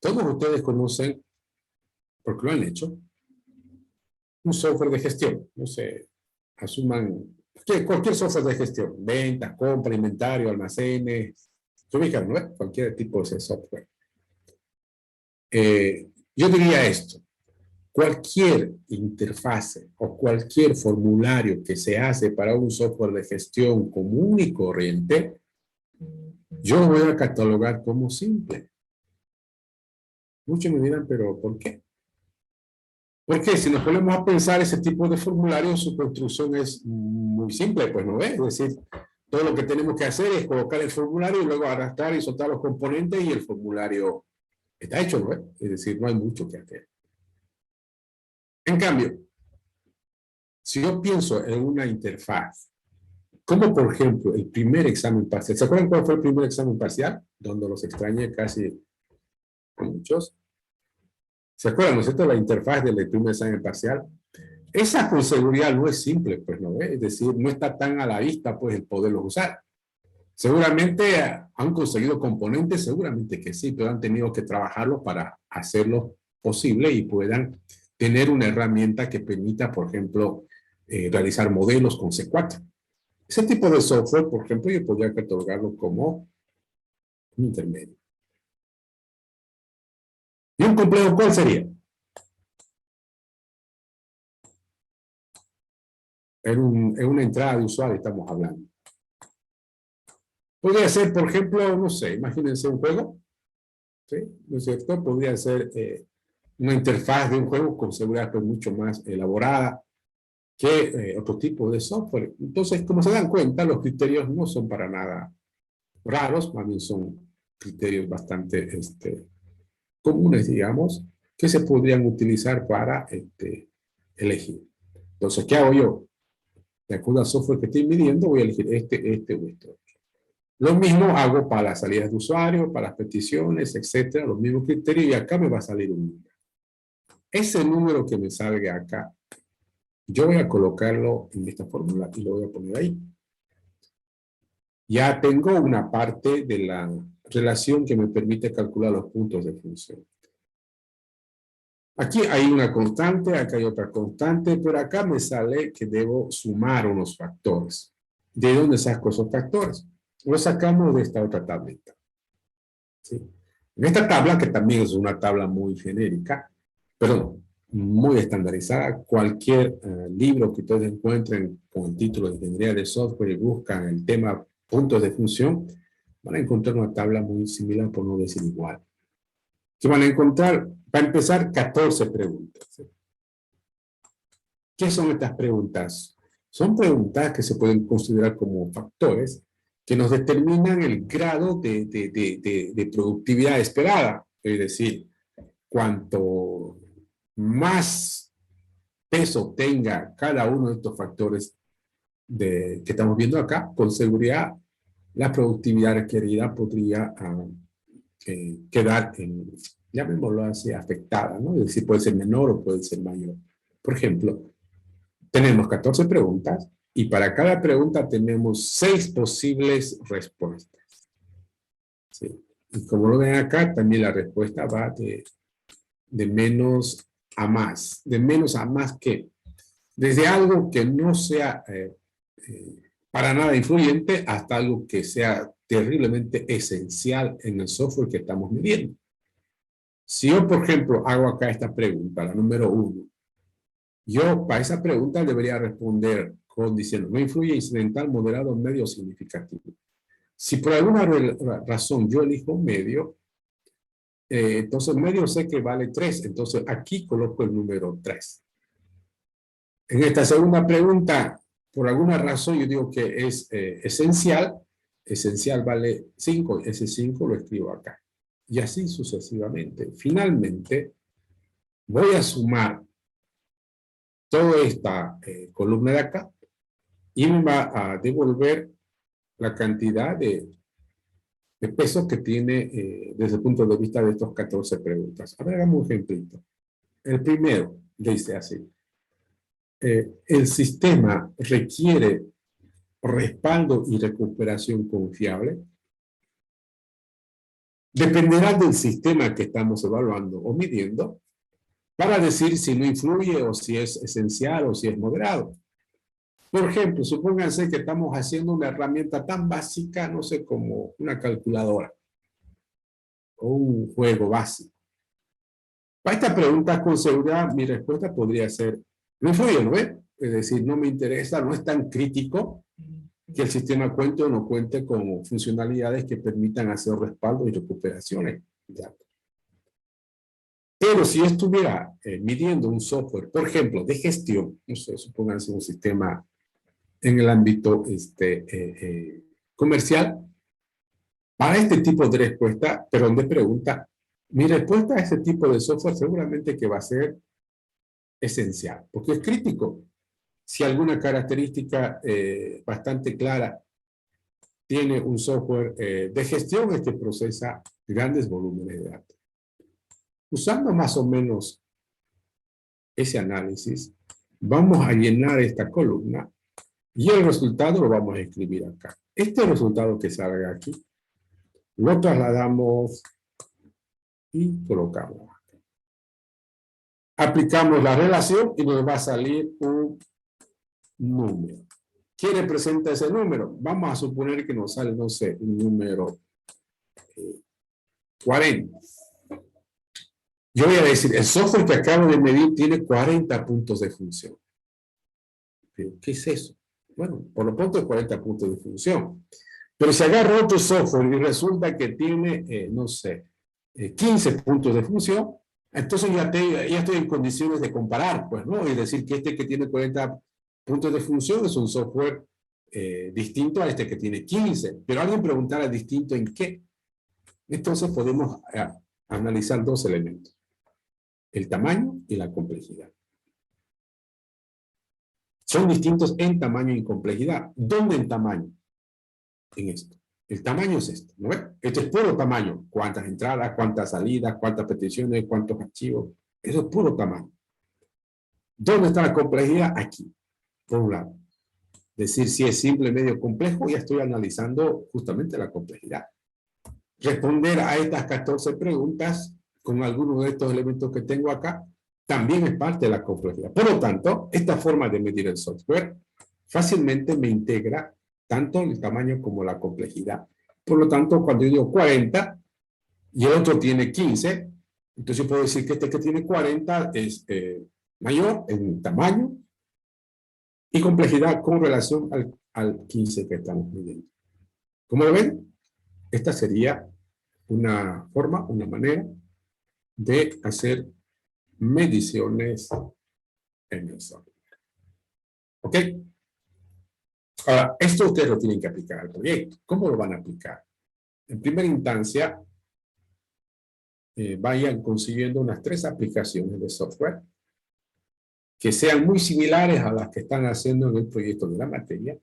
[SPEAKER 2] Todos ustedes conocen, porque lo han hecho, un software de gestión. No sé, asuman cualquier software de gestión, ventas, compra, inventario, almacenes, se ubican, ¿no? Cualquier tipo de ese software. Yo diría esto: cualquier interfase o cualquier formulario que se hace para un software de gestión común y corriente, yo lo voy a catalogar como simple. Muchos me dirán, ¿pero por qué? Porque si nos ponemos a pensar, ese tipo de formulario, su construcción es muy simple, pues no es. Es decir, todo lo que tenemos que hacer es colocar el formulario y luego arrastrar y soltar los componentes y el formulario está hecho, ¿no es? Es decir, no hay mucho que hacer. En cambio, si yo pienso en una interfaz, como por ejemplo el primer examen parcial, ¿se acuerdan cuál fue el primer examen parcial? Donde los extrañé casi a muchos. ¿Se acuerdan, no es cierto, la interfaz del primer examen parcial? Esa con seguridad no es simple, pues, ¿no? Es decir, no está tan a la vista, pues, el poderlos usar. Seguramente han conseguido componentes, seguramente que sí, pero han tenido que trabajarlos para hacerlo posible y puedan tener una herramienta que permita, por ejemplo, realizar modelos con C4. Ese tipo de software, por ejemplo, yo podría catalogarlo como un intermedio. ¿Y un complejo cuál sería? En una entrada de usuario estamos hablando. Podría ser, por ejemplo, no sé, imagínense un juego, ¿sí? ¿No es cierto? Podría ser una interfaz de un juego con seguridad pues, mucho más elaborada que otro tipo de software. Entonces, como se dan cuenta, los criterios no son para nada raros, más bien son criterios bastante comunes, digamos. que se podrían utilizar para elegir. Entonces, ¿qué hago yo? De acuerdo al software que estoy midiendo, voy a elegir este o este otro. Lo mismo hago para las salidas de usuario, para las peticiones, etcétera, los mismos criterios, y acá me va a salir un número. Ese número que me salga acá, yo voy a colocarlo en esta fórmula y lo voy a poner ahí. Ya tengo una parte de la relación que me permite calcular los puntos de función. Aquí hay una constante, acá hay otra constante, pero acá me sale que debo sumar unos factores. ¿De dónde saco esos factores? Los sacamos de esta otra tableta. ¿Sí? En esta tabla, que también es una tabla muy genérica, pero muy estandarizada, cualquier libro que ustedes encuentren con el título de Ingeniería de Software y buscan el tema puntos de función, van a encontrar una tabla muy similar, por no decir igual. Que van a encontrar, para empezar, 14 preguntas. ¿Sí? ¿Qué son estas preguntas? Son preguntas que se pueden considerar como factores que nos determinan el grado de productividad esperada. Es decir, cuanto más peso tenga cada uno de estos factores que estamos viendo acá, con seguridad la productividad requerida podría quedar, llamémoslo así, afectada, ¿no? Es decir, puede ser menor o puede ser mayor. Por ejemplo, tenemos 14 preguntas y para cada pregunta tenemos 6 posibles respuestas. ¿Sí? Y como lo ven acá, también la respuesta va de menos a más. De menos a más que desde algo que no sea para nada influyente hasta algo que sea terriblemente esencial en el software que estamos midiendo. Si yo, por ejemplo, hago acá esta pregunta, la número 1, yo para esa pregunta debería responder diciendo, no influye incidental, moderado, medio o significativo. Si por alguna razón yo elijo medio, entonces medio sé que vale 3, entonces aquí coloco el número 3. En esta segunda pregunta, por alguna razón yo digo que es esencial vale 5, ese 5 lo escribo acá. Y así sucesivamente. Finalmente, voy a sumar toda esta columna de acá y me va a devolver la cantidad de peso que tiene desde el punto de vista de estos 14 preguntas. A ver, hagamos un ejemplito. El primero dice así. El sistema requiere respaldo y recuperación confiable. Dependerá del sistema que estamos evaluando o midiendo para decir si no influye o si es esencial o si es moderado. Por ejemplo, supónganse que estamos haciendo una herramienta tan básica, no sé, como una calculadora o un juego básico. Para esta pregunta, con seguridad, mi respuesta podría ser, no influye, ¿no ve? Es decir, no me interesa, no es tan crítico que el sistema cuente o no cuente con funcionalidades que permitan hacer respaldo y recuperaciones. Pero si yo estuviera midiendo un software, por ejemplo, de gestión, no sé, supónganse un sistema en el ámbito comercial, para este tipo de respuesta, perdón, de pregunta, mi respuesta a ese tipo de software seguramente que va a ser esencial, porque es crítico. Si alguna característica bastante clara tiene un software de gestión, este procesa grandes volúmenes de datos. Usando más o menos ese análisis, vamos a llenar esta columna y el resultado lo vamos a escribir acá. Este resultado que salga aquí, lo trasladamos y colocamos acá. Aplicamos la relación y nos va a salir un número. ¿Qué representa ese número? Vamos a suponer que nos sale, no sé, un número 40. Yo voy a decir, el software que acabo de medir tiene 40 puntos de función. ¿Qué es eso? Bueno, por lo pronto es 40 puntos de función. Pero si agarro otro software y resulta que tiene, no sé, 15 puntos de función, entonces ya estoy en condiciones de comparar, pues, ¿no? Es decir, que este que tiene 40 puntos de función es un software distinto a este que tiene 15. Pero alguien preguntará distinto en qué. Entonces podemos analizar dos elementos. el tamaño y la complejidad. Son distintos en tamaño y complejidad. ¿Dónde en tamaño? En esto. El tamaño es esto, ¿no ves? Esto es puro tamaño. Cuántas entradas, cuántas salidas, cuántas peticiones, cuántos archivos. Eso es puro tamaño. ¿Dónde está la complejidad? Aquí, por un lado. Decir si es simple, medio, complejo, ya estoy analizando justamente la complejidad. Responder a estas 14 preguntas con algunos de estos elementos que tengo acá también es parte de la complejidad. Por lo tanto, esta forma de medir el software fácilmente me integra tanto el tamaño como la complejidad. Por lo tanto, cuando yo digo 40 y el otro tiene 15, entonces yo puedo decir que este que tiene 40 es mayor en tamaño y complejidad con relación al 15 que estamos midiendo. ¿Cómo lo ven? Esta sería una forma, una manera de hacer mediciones en el software. ¿Ok? Ahora, esto ustedes lo tienen que aplicar al proyecto. ¿Cómo lo van a aplicar? En primera instancia, vayan consiguiendo unas 3 aplicaciones de software que sean muy similares a las que están haciendo en el proyecto de la materia.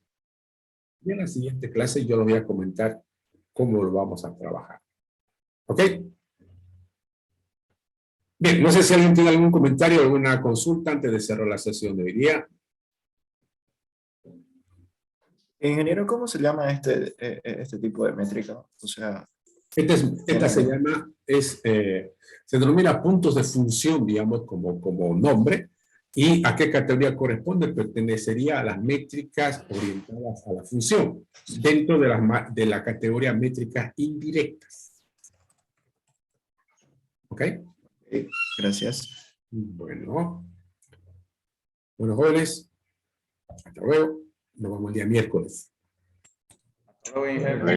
[SPEAKER 2] Y en la siguiente clase yo les voy a comentar cómo lo vamos a trabajar. ¿Ok? Bien, no sé si alguien tiene algún comentario o alguna consulta antes de cerrar la sesión de hoy día.
[SPEAKER 9] Ingeniero, ¿cómo se llama este tipo de métrica? O sea,
[SPEAKER 2] Esta se llama, se denomina puntos de función, digamos, como nombre. ¿Y a qué categoría corresponde? Pertenecería a las métricas orientadas a la función, dentro de la categoría métricas indirectas. ¿Ok?
[SPEAKER 9] Gracias.
[SPEAKER 2] Bueno, jóvenes, hasta luego. Nos vemos el día miércoles.
[SPEAKER 12] Hasta luego, ingeniero.